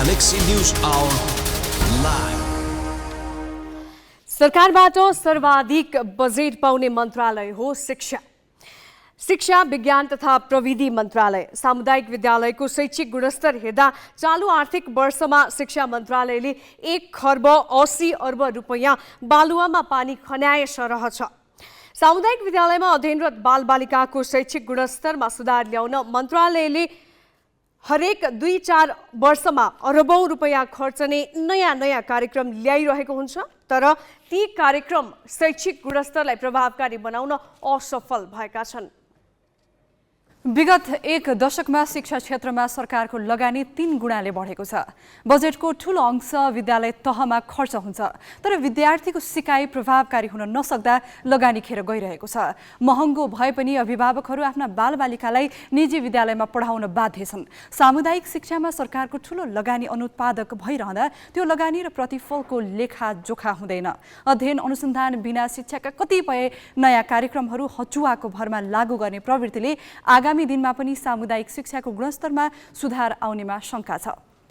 Galaxy News Hour Live. सरकारबाट सर्वाधिक budget पाउने मन्त्रालय हो शिक्षा। शिक्षा, विज्ञान तथा प्रविधि मन्त्रालय। सामुदायिक विद्यालयको शैक्षिक गुणस्तर हेर्दा चालु आर्थिक वर्षमा शिक्षा मन्त्रालयले 1 खर्ब 80 अर्ब रुपैयाँ बालुवामा पानी खन्याए सरह छ। सामुदायिक विद्यालयमा अध्ययनरत बालबालिकाको शैक्षिक गुणस्तरमा सुधार ल्याउन मन्त्रालयले हरेक 2-4 वर्षमा अरबौं रुपैयाँ खर्चने नयाँ कार्यक्रम ल्याइरहेको हुन्छ। तर ती कार्यक्रम शैक्षिक गुणस्तरलाई प्रभावकारी बनाउन असफल भएका छन्। विगत 1 दशकमा शिक्षा क्षेत्रमा सरकारको लगानी 3 गुणाले बढेको छ। बजेटको ठूलो अंश विद्यालय तहमा खर्च हुन्छ, तर विद्यार्थीको सिकाइ प्रभावकारी हुन नसक्दा लगानी खेर गइरहेको छ। महँगो भए पनि अभिभावकहरू आफ्ना बालबालिकालाई निजी विद्यालयमा पढाउन बाध्य छन्। सामुदायिक शिक्षामा सरकारको ठूलो लगानी अनुत्पादक भइरहँदा त्यो लगानी र प्रतिफलको लेखाजोखा हुँदैन। अध्ययन अनुसन्धान बिना शिक्षाका कतिपय नयाँ कार्यक्रमहरू हचुवाको भरमा लागू गर्ने प्रवृत्तिले आगामी दिनमा पनि सामुदायिक शिक्षाको गुणस्तरमा सुधार आउनेमा शंका छ।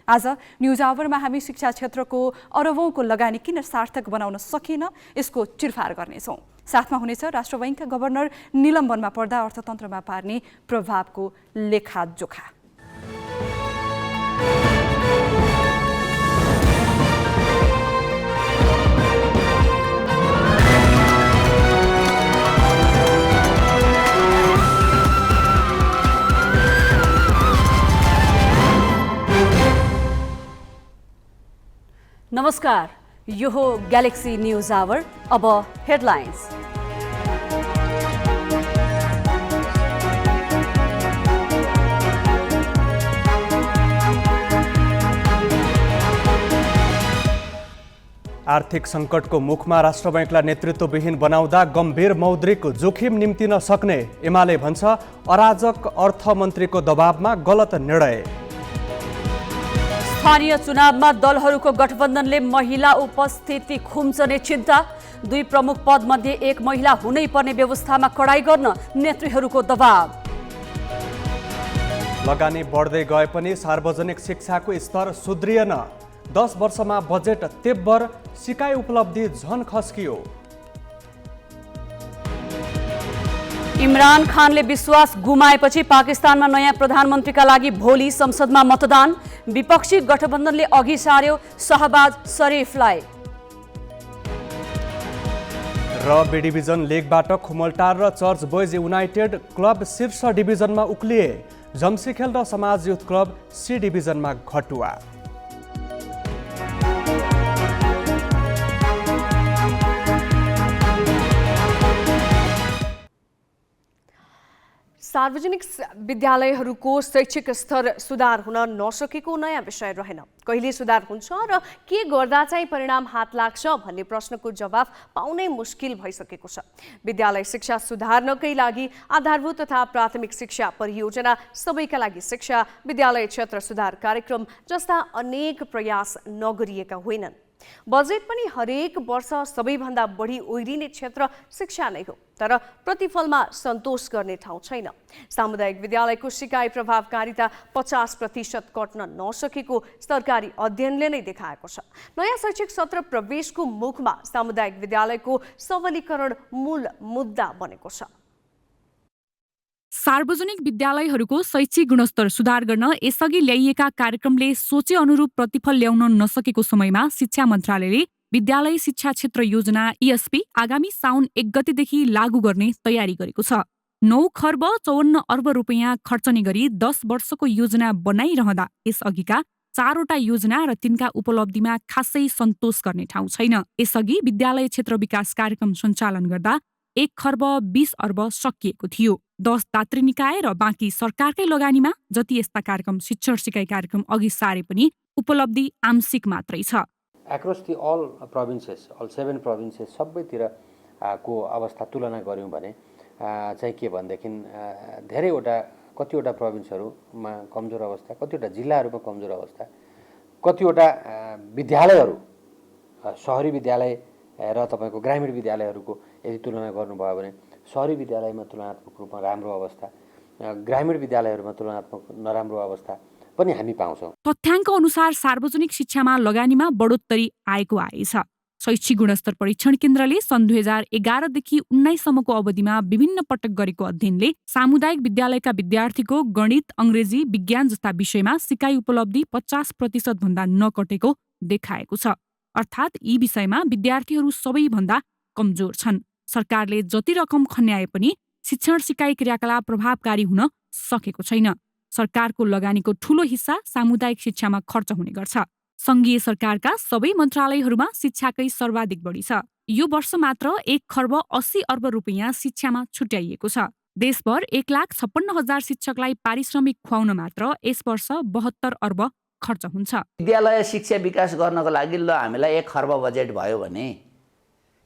आज न्यूज आवरमा हामी शिक्षा क्षेत्रको अरबौंको लगानी किन सार्थक बनाउन सकेन यसको चिरफार गर्नेछौँ। साथमा हुनेछ राष्ट्र बैंकका गभर्नर निलम्बनमा पर्दा अर्थतन्त्रमा पार्ने प्रभावको लेखाजोखा। नमस्कार, यो हो ग्यालेक्सी न्यूज आवर। अब हेडलाइन्स। आर्थिक सङ्कटको मुखमा राष्ट्र बैंकलाई नेतृत्वविहीन बनाउँदा गम्भीर मौद्रिक जोखिम निम्तिन सक्ने एमाले भन्छ। अराजक अर्थमन्त्रीको दबावमा गलत निर्णय। स्थानीय चुनावमा दलहरूको गठबन्धनले महिला उपस्थिति खुम्चने चिन्ता। 2 प्रमुख पदमध्ये 1 महिला हुनै पर्ने व्यवस्थामा कडाई गर्न नेतृत्वहरूको दबाव। लगानी बढ्दै गए पनि सार्वजनिक शिक्षाको स्तर सुध्रिएन। 10 वर्षमा बजेट तेब्बर, सिकाइ उपलब्धि झन खस्कियो। इमरान खानले विश्वास गुमाएपछि पाकिस्तानमा नयाँ प्रधानमन्त्रीका लागि भोलि संसदमा मतदान। विपक्षी गठबन्धनले अघि सार्यो शहबाज शरीफलाई। र बी डिभिजन लिगबाट खुमलटार र चर्च बोइज युनाइटेड क्लब शीर्ष डिभिजनमा उक्लिए। जम्सीखेल र समाज युथ क्लब सी डिभिजनमा घटुवा। सार्वजनिक विद्यालयहरूको शैक्षिक स्तर सुधार हुन नसकेको नयाँ विषय रहेन। कहिले सुधार हुन्छ र के गर्दा चाहिँ परिणाम हात लाग्छ भन्ने प्रश्नको जवाफ पाउनै मुस्किल भइसकेको छ। विद्यालय शिक्षा सुधार्नकै लागि आधारभूत तथा प्राथमिक शिक्षा परियोजना, सबैका लागि शिक्षा, विद्यालय क्षेत्र सुधार कार्यक्रम जस्ता अनेक प्रयास नगरिएका होइनन्। बजेट पनि हरेक वर्ष सबैभन्दा बढी ओइरिने क्षेत्र शिक्षा नै हो, तर प्रतिफलमा सन्तोष गर्ने ठाउँ छैन। सामुदायिक विद्यालयको सिकाइ प्रभावकारिता 50% कट्न नसकेको सरकारी अध्ययनले नै देखाएको छ। नयाँ शैक्षिक सत्र प्रवेशको मुखमा सामुदायिक विद्यालयको सबलीकरण मूल मुद्दा बनेको छ। सार्वजनिक विद्यालयहरूको शैक्षिक गुणस्तर सुधार गर्न यसअघि ल्याइएका कार्यक्रमले सोचे अनुरूप प्रतिफल ल्याउन नसकेको समयमा शिक्षा मन्त्रालयले विद्यालय शिक्षा क्षेत्र योजना ESP आगामी साउन 1 गतेदेखि लागू गर्ने तयारी गरेको छ। 9 खर्ब 54 अर्ब रुपैयाँ खर्चने गरी 10 वर्षको योजना बनाइरहँदा यसअघिका 4वटा योजना र तिनका उपलब्धिमा खासै सन्तोष गर्ने ठाउँ छैन। यसअघि विद्यालय क्षेत्र विकास कार्यक्रम सञ्चालन गर्दा 1 खर्ब 20 अर्ब सकिएको थियो। 10 दात्री निकाय र बाँकी सरकारकै लगानीमा जति यस्ता कार्यक्रम शिक्षण सिकाइ कार्यक्रम अघि सारे पनि उपलब्धि आंशिक मात्रै छ। Across the all provinces, all 7 provinces सबैतिर को अवस्था तुलना गर्यौं भने चाहिँ के भनेदेखि धेरैवटा कतिवटा प्रोभिन्सहरुमा कमजोर अवस्था, कतिवटा जिल्लाहरुमा कमजोर अवस्था, कतिवटा विद्यालयहरु शहरी विद्यालय र तपाईको ग्रामीण विद्यालयहरुको यदि तुलना गर्नुभयो भने शहरी विद्यालयमा तुलनात्मक रूपमा राम्रो अवस्था, ग्रामीण विद्यालयहरुमा तुलनात्मक नराम्रो अवस्था पनि हामी पाउँछौँ। तथ्याङ्क अनुसार सार्वजनिक शिक्षामा लगानीमा बढोत्तरी आएको आएछ। शैक्षिक गुणस्तर परीक्षण केन्द्रले सन् 2011 देखि 19 सम्मको अवधिमा विभिन्न पटक गरेको अध्ययनले सामुदायिक विद्यालयका विद्यार्थीको गणित, अङ्ग्रेजी, विज्ञान जस्ता विषयमा सिकाइ उपलब्धि 50% भन्दा नकटेको देखाएको छ। अर्थात् यी विषयमा विद्यार्थीहरू सबैभन्दा कमजोर छन्। सरकारले जति रकम खन्याए पनि शिक्षण सिकाइ क्रियाकलाप प्रभावकारी हुन सकेको छैन। सरकारको लगानीको ठूलो हिस्सा सामुदायिक शिक्षामा खर्च हुने गर्छ। सङ्घीय सरकारका सबै मन्त्रालयहरूमा शिक्षाकै सर्वाधिक बढी छ। यो वर्ष मात्र 1 खर्ब 80 अर्ब रुपियाँ शिक्षामा छुट्याइएको छ। देशभर 1,56,000 शिक्षकलाई पारिश्रमिक खुवाउन मात्र यस वर्ष 72 अर्ब खर्च हुन्छ। विद्यालय शिक्षा विकास गर्नको लागि ल हामीलाई 1 खर्ब बजेट भयो भने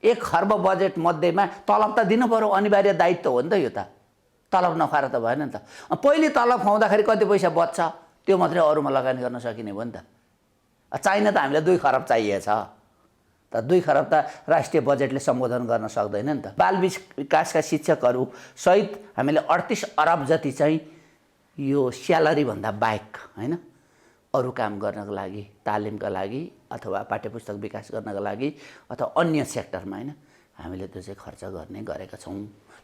1 खर्ब बजेट मध्येमा तलब त दिनु पर्यो, अनिवार्य दायित्व हो नि त। यो त तलब नखुवाएर त भएन नि त। पहिले तलब खुवाउँदाखेरि कति पैसा बच्छ त्यो मात्रै अरूमा लगानी गर्न सकिने भयो नि त। चाहिन त हामीलाई 2 खरब चाहिएछ त। 2 खरब त राष्ट्रिय बजेटले सम्बोधन गर्न सक्दैन नि त। बाल विकासका शिक्षकहरू सहित हामीले 38 अरब जति चाहिँ यो स्यालेरी भन्दा बाहेक हैन अरू काम गर्नको लागि, तालिमका लागि अथवा पाठ्यपुस्तक विकास गर्नको लागि अथवा अन्य सेक्टरमा हैन हामीले त्यो चाहिँ खर्च गरेका छौँ।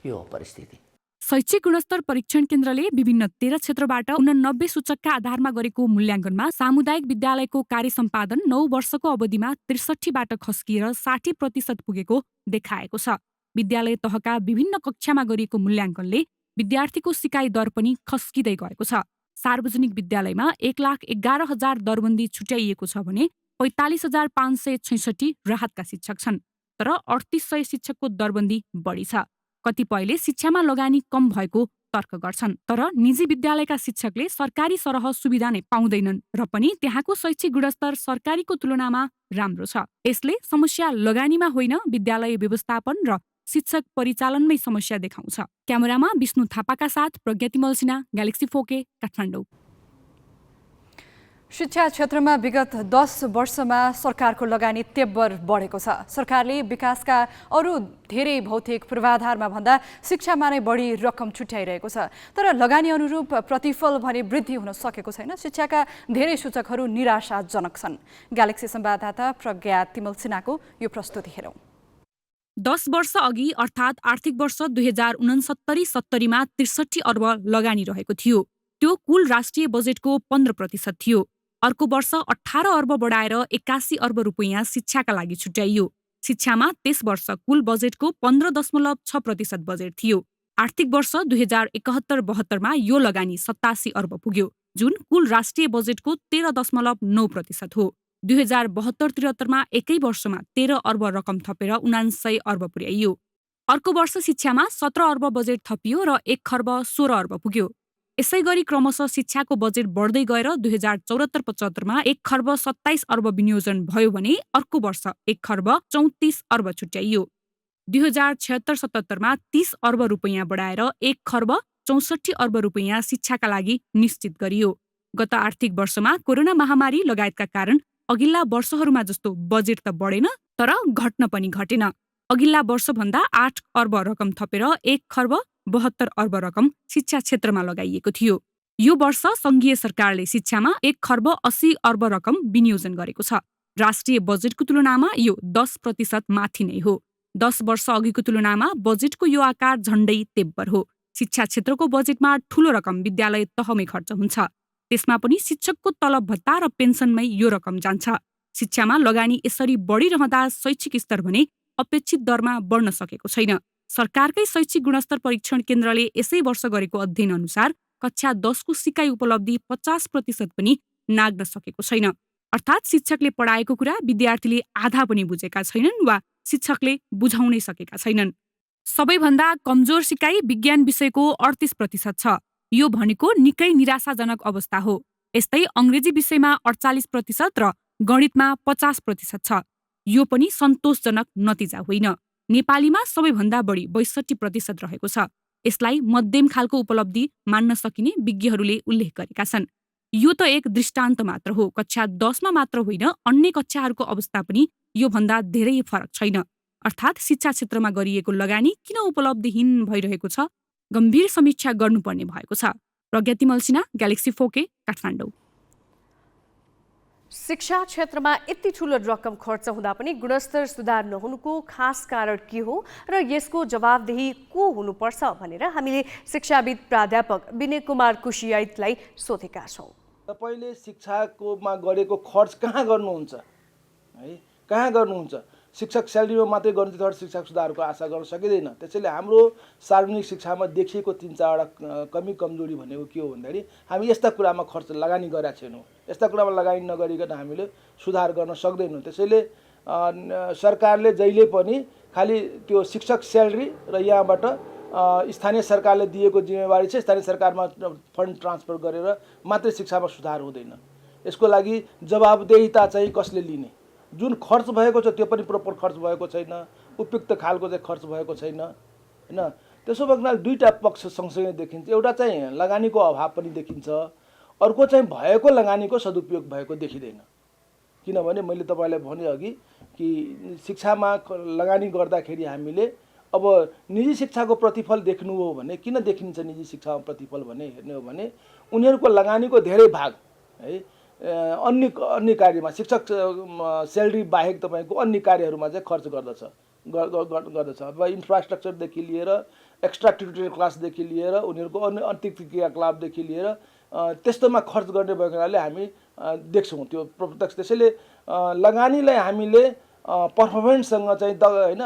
यो हो परिस्थिति। शैक्षिक गुणस्तर परीक्षण केन्द्रले विभिन्न 13 क्षेत्रबाट 89 सूचकका आधारमा गरेको मूल्याङ्कनमा सामुदायिक विद्यालयको कार्य सम्पादन 9 वर्षको अवधिमा 63बाट खस्किएर 60% पुगेको देखाएको छ। विद्यालय तहका विभिन्न कक्षामा गरिएको मूल्याङ्कनले विद्यार्थीको सिकाइ दर पनि खस्किँदै गएको छ। सार्वजनिक विद्यालयमा 1,11,000 दरबन्दी छुट्याइएको छ भने 45,566 राहतका शिक्षक छन्, तर 3,800 शिक्षकको दरबन्दी बढी छ। कतिपयले शिक्षामा लगानी कम भएको तर्क गर्छन्, तर निजी विद्यालयका शिक्षकले सरकारी सरह सुविधा नै पाउँदैनन् र पनि त्यहाँको शैक्षिक गुणस्तर सरकारीको तुलनामा राम्रो छ। यसले समस्या लगानीमा होइन, विद्यालय व्यवस्थापन र शिक्षक परिचालनमै समस्या देखाउँछ। क्यामेरामा विष्णु थापाका साथ प्रज्ञातिमल सिन्हा, ग्यालेक्सी 4K, काठमाडौँ। शिक्षा क्षेत्रमा विगत 10 वर्षमा सरकारको लगानी तेब्बर बढेको छ। सरकारले विकासका अरू धेरै भौतिक पूर्वाधारमा भन्दा शिक्षामा नै बढी रकम छुट्याइरहेको छ, तर लगानी अनुरूप प्रतिफल भने वृद्धि हुन सकेको छैन। शिक्षाका धेरै सूचकहरू निराशाजनक छन्। ग्यालेक्सी संवाददाता प्रज्ञा तिमल सिन्हाको यो प्रस्तुति हेरौँ। 10 वर्ष अघि अर्थात् आर्थिक वर्ष 2069-70 मा 63 अर्ब लगानी रहेको थियो। त्यो कुल राष्ट्रिय बजेटको 15% थियो। अर्को वर्ष 18 अर्ब बढाएर 81 अर्ब रुपियाँ शिक्षाका लागि छुट्याइयो। शिक्षामा त्यस वर्ष कुल बजेटको 15.6% बजेट थियो। आर्थिक वर्ष 2071-72 मा यो लगानी 87 अर्ब पुग्यो, जुन कुल राष्ट्रिय बजेटको 13.9% हो। 2072-73 मा एकै वर्षमा 13 अर्ब रकम थपेर 79 अर्ब पुर्याइयो। अर्को वर्ष शिक्षामा 17 अर्ब बजेट थपियो र 1 खर्ब 16 अर्ब पुग्यो। यसै गरी क्रमशः शिक्षाको बजेट बढ्दै गएर 2074-75 मा 1 खर्ब 27 अर्ब विनियोजन भयो भने अर्को वर्ष 1 खर्ब 34 अर्ब छुट्याइयो। 2076-77 मा 30 अर्ब रुपियाँ बढाएर 1 खर्ब 64 अर्ब रुपियाँ शिक्षाका लागि निश्चित गरियो। गत आर्थिक वर्षमा कोरोना महामारी लगायतका कारण अघिल्ला वर्षहरूमा जस्तो बजेट त बढेन, तर घट्न पनि घटेन। अघिल्ला वर्षभन्दा 8 अर्ब रकम थपेर 1 खर्ब 72 अर्ब रकम शिक्षा क्षेत्रमा लगाइएको थियो। यो वर्ष सङ्घीय सरकारले शिक्षामा 1 खर्ब 80 अर्ब रकम विनियोजन गरेको छ। राष्ट्रिय बजेटको तुलनामा यो 10% माथि नै हो। 10 वर्ष अघिको तुलनामा बजेटको यो आकार झण्डै तेब्बर हो। शिक्षा क्षेत्रको बजेटमा ठूलो रकम विद्यालय तहमै खर्च हुन्छ। त्यसमा पनि शिक्षकको तलब भत्ता र पेन्सनमै यो रकम जान्छ। शिक्षामा लगानी यसरी बढिरहँदा शैक्षिक स्तर भने अपेक्षित दरमा बढ्न सकेको छैन। सरकारकै शैक्षिक गुणस्तर परीक्षण केन्द्रले यसै वर्ष गरेको अध्ययन अनुसार कक्षा 10 को सिकाइ उपलब्धि 50% पनि नाग्न सकेको छैन। अर्थात् शिक्षकले पढाएको कुरा विद्यार्थीले आधा पनि बुझेका छैनन् वा शिक्षकले बुझाउनै सकेका छैनन्। सबैभन्दा कमजोर सिकाइ विज्ञान विषयको 38% छ। यो भनेको निकै निराशाजनक अवस्था हो। यस्तै अङ्ग्रेजी विषयमा 48% र गणितमा 50% छ। यो पनि सन्तोषजनक नतिजा होइन। नेपालीमा सबैभन्दा बढी 62% रहेको छ। यसलाई मध्यम खालको उपलब्धि मान्न सकिने विज्ञहरूले उल्लेख गरेका छन्। यो त एक दृष्टान्त मात्र हो। कक्षा 10 मा मात्र होइन, अन्य कक्षाहरूको अवस्था पनि यो भन्दा धेरै फरक छैन। अर्थात् शिक्षा क्षेत्रमा गरिएको लगानी किन उपलब्धिहीन भइरहेको छ, गम्भीर समीक्षा गर्नुपर्ने भएको छ। प्रज्ञातिमल सिन्हा, ग्यालेक्सी 4K, काठमाडौँ। शिक्षा क्षेत्रमा यति ठुलो रकम खर्च हुँदा पनि गुणस्तर सुधार नहुनुको खास कारण के हो र यसको जवाबदेही को हुनुपर्छ भनेर हामीले शिक्षाविद प्राध्यापक विनय कुमार कुशियाइतलाई सोधेका छौँ। तपाईले शिक्षाकोमा गरेको खर्च कहाँ गर्नुहुन्छ है, कहाँ गर्नुहुन्छ? शिक्षक स्यालेरीमा मात्रै गर्नु त शिक्षा सुधारको आशा गर्न सकिँदैन। त्यसैले हाम्रो सार्वजनिक शिक्षामा देखिएको 3-4वटा कमी कमजोरी भनेको के हो भन्दाखेरि हामी यस्ता कुरामा खर्च लगानी गरेका छैनौँ। यस्ता कुरामा लगानी नगरिकन हामीले सुधार गर्न सक्दैनौँ। त्यसैले सरकारले जहिले पनि खालि त्यो शिक्षक स्यालेरी र यहाँबाट स्थानीय सरकारले दिएको जिम्मेवारी चाहिँ स्थानीय सरकारमा फन्ड ट्रान्सफर गरेर मात्रै शिक्षामा सुधार हुँदैन। यसको लागि जवाबदेहिता चाहिँ कसले लिने? जुन खर्च भएको छ त्यो पनि प्रोपर खर्च भएको छैन, उपयुक्त खालको चाहिँ खर्च भएको छैन हैन। त्यसो भएकोले दुईटा पक्ष सँगसँगै देखिन्छ। एउटा चाहिँ लगानीको अभाव पनि देखिन्छ, अर्को चाहिँ भएको लगानीको सदुपयोग भएको देखिँदैन। किनभने मैले तपाईँलाई भने अघि कि शिक्षामा लगानी गर्दाखेरि हामीले अब निजी शिक्षाको प्रतिफल देख्नु हो भने किन देखिन्छ निजी शिक्षामा प्रतिफल भने हेर्ने हो भने उनीहरूको लगानीको धेरै भाग है अन्य कार्यमा शिक्षक स्यालेरी बाहेक तपाईँको अन्य कार्यहरूमा चाहिँ खर्च गर्दछ। अब इन्फ्रास्ट्रक्चरदेखि लिएर एक्स्ट्रा टिटोरियल क्लासदेखि लिएर उनीहरूको अन्य अतिरिक्त क्रियाकलापदेखि लिएर त्यस्तोमा खर्च गर्ने भएको हुनाले हामी देख्छौँ त्यो प्रत्यक्ष। त्यसैले लगानीलाई हामीले पर्फर्मेन्ससँग चाहिँ हैन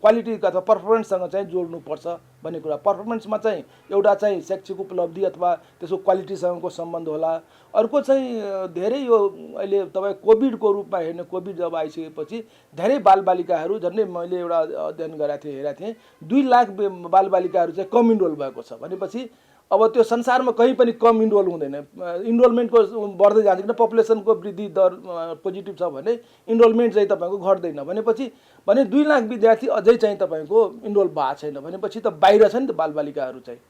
क्वालिटी अथवा पर्फर्मेन्ससँग चाहिँ जोड्नुपर्छ भन्ने कुरा। पर्फर्मेन्समा चाहिँ एउटा चाहिँ शैक्षिक उपलब्धि अथवा त्यसको क्वालिटीसँगको सम्बन्ध होला। अर्को चाहिँ धेरै यो अहिले तपाईँ कोभिडको रूपमा हेर्ने, कोभिड जब आइसकेपछि धेरै बालबालिकाहरू झन्डै मैले एउटा अध्ययन हेरेको थिएँ 2 लाख बालबालिकाहरू चाहिँ कम इनरोल भएको छ भनेपछि अब त्यो संसारमा कहीँ पनि कम इनरोल हुँदैन। इनरोलमेन्टको बढ्दै जान्छ किन पपुलेसनको वृद्धि दर पोजिटिभ छ भने इनरोलमेन्ट चाहिँ तपाईँको घट्दैन भनेपछि 2 लाख विद्यार्थी अझै चाहिँ तपाईँको इनरोल भएको छैन भनेपछि त बाहिर छ नि त बालबालिकाहरू चाहिँ।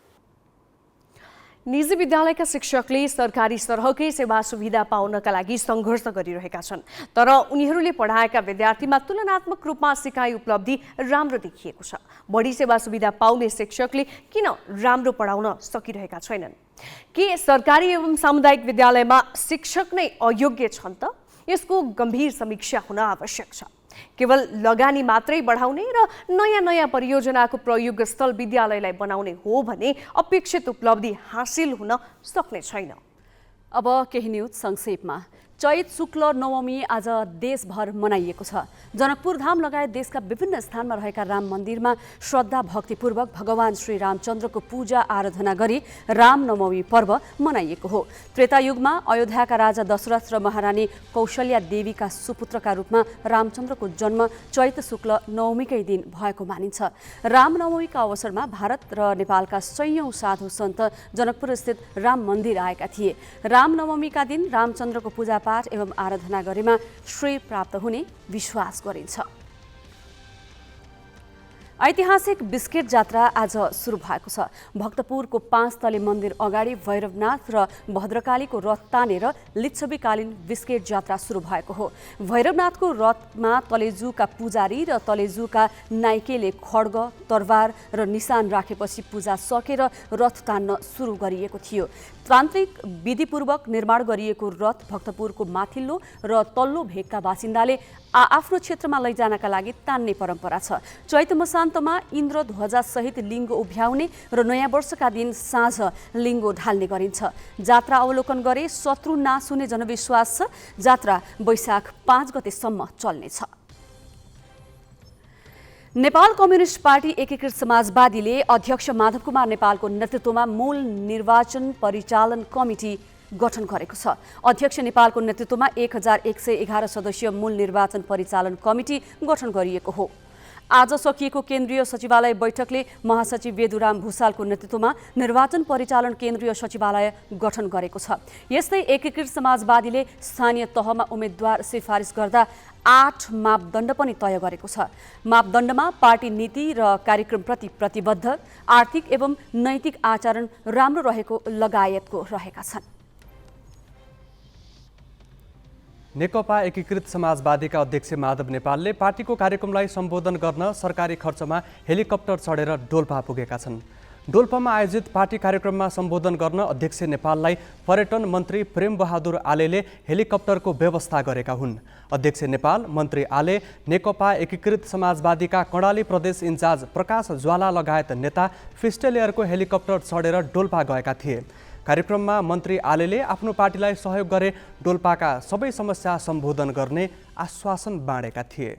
निजी विद्यालयका शिक्षकले सरकारी सरहकै सेवा सुविधा पाउनका लागि सङ्घर्ष गरिरहेका छन्, तर उनीहरूले पढाएका विद्यार्थीमा तुलनात्मक रूपमा सिकाइ उपलब्धि राम्रो देखिएको छ। बढी सेवा सुविधा पाउने शिक्षकले किन राम्रो पढाउन सकिरहेका छैनन्? के सरकारी एवं सामुदायिक विद्यालयमा शिक्षक नै अयोग्य छन् त? यसको गम्भीर समीक्षा हुन आवश्यक छ। केवल लगानी मात्रै बढाउने र नयाँ परियोजनाको प्रयोग स्थल विद्यालयलाई बनाउने हो भने अपेक्षित उपलब्धि हासिल हुन सक्ने छैन। अब केही न्युज संक्षेपमा। चैत शुक्ल नवमी आज देशभर मनाइएको छ। जनकपुर धाम लगायत देशका विभिन्न स्थानमा रहेका राम मन्दिरमा श्रद्धा भक्तिपूर्वक भगवान श्री रामचन्द्रको पूजा आराधना गरी रामनवमी पर्व मनाइएको हो। त्रेतायुगमा अयोध्याका राजा दशरथ र महारानी कौशल्या देवीका सुपुत्रका रूपमा रामचन्द्रको जन्म चैत शुक्ल नवमीकै दिन भएको मानिन्छ। रामनवमीका अवसरमा भारत र नेपालका सयौं साधु सन्त जनकपुर स्थित राम मन्दिर आएका थिए। रामनवमीका दिन रामचन्द्रको पूजा पाठ एवं आराधना गरेमा श्रेय प्राप्त हुने विश्वास गरिन्छ। ऐतिहासिक बिस्केट जात्रा आज सुरु भएको छ। भक्तपुरको 5 तले मन्दिर अगाडि भैरवनाथ र भद्रकालीको रथ तानेर लिच्छवीकालीन बिस्केट जात्रा सुरु भएको हो। भैरवनाथको रथमा तलेजुका पुजारी र तलेजुका नाइकेले खड्ग, तरवार र निशान राखेपछि पूजा सकेर रथ तान्न सुरु गरिएको थियो। तान्त्रिक विधिपूर्वक निर्माण गरिएको रथ भक्तपुरको माथिल्लो र तल्लो भेगका बासिन्दाले आफ्नो क्षेत्रमा लैजानका लागि तान्ने परम्परा छ। चैत मसान्तमा इन्द्र ध्वजा सहित लिङ्गो उभ्याउने र नयाँ वर्षका दिन साँझ लिङ्गो ढाल्ने गरिन्छ। जात्रा अवलोकन गरे शत्रु नाश हुने जनविश्वास छ। जात्रा वैशाख 5 गतेसम्म चल्नेछ। नेपाल कम्युनिस्ट पार्टी एकीकृत समाजवादीले अध्यक्ष माधव कुमार नेपालको नेतृत्वमा मूल निर्वाचन परिचालन कमिटी गठन गरेको छ। अध्यक्ष नेपालको नेतृत्वमा 1111 सदस्यीय मूल निर्वाचन परिचालन कमिटी गठन गरिएको हो। आज सकिएको केन्द्रीय सचिवालय बैठकले महासचिव वेदुराम भुसालको नेतृत्वमा निर्वाचन परिचालन केन्द्रीय सचिवालय गठन गरेको छ। यस्तै एकीकृत समाजवादीले स्थानीय तहमा उम्मेद्वार सिफारिस गर्दा 8 मापदण्ड पनि तय गरेको छ। मापदण्डमा पार्टी नीति र कार्यक्रमप्रति प्रतिबद्ध, आर्थिक एवं नैतिक आचरण राम्रो रहेको लगायतको रहेका छन्। नेकपा एकीकृत समाजवादीका अध्यक्ष माधव नेपालले पार्टीको कार्यक्रमलाई सम्बोधन गर्न सरकारी खर्चमा हेलिकप्टर चढेर डोल्पा पुगेका छन्। डोल्पामा आयोजित पार्टी कार्यक्रममा सम्बोधन गर्न अध्यक्ष नेपाललाई पर्यटन मन्त्री प्रेम बहादुर आलेले हेलिकप्टरको व्यवस्था गरेका हुन्। अध्यक्ष नेपाल, मन्त्री आले, नेकपा एकीकृत समाजवादीका कर्णाली प्रदेश इन्चार्ज प्रकाश ज्वाला लगायत नेता फिस्टेलियरको हेलिकप्टर चढेर डोल्पा गएका थिए। कार्यक्रममा मन्त्री आलेले आफ्नो पार्टीलाई सहयोग गरे डोल्पाका सबै समस्या सम्बोधन गर्ने आश्वासन बाँडेका थिए।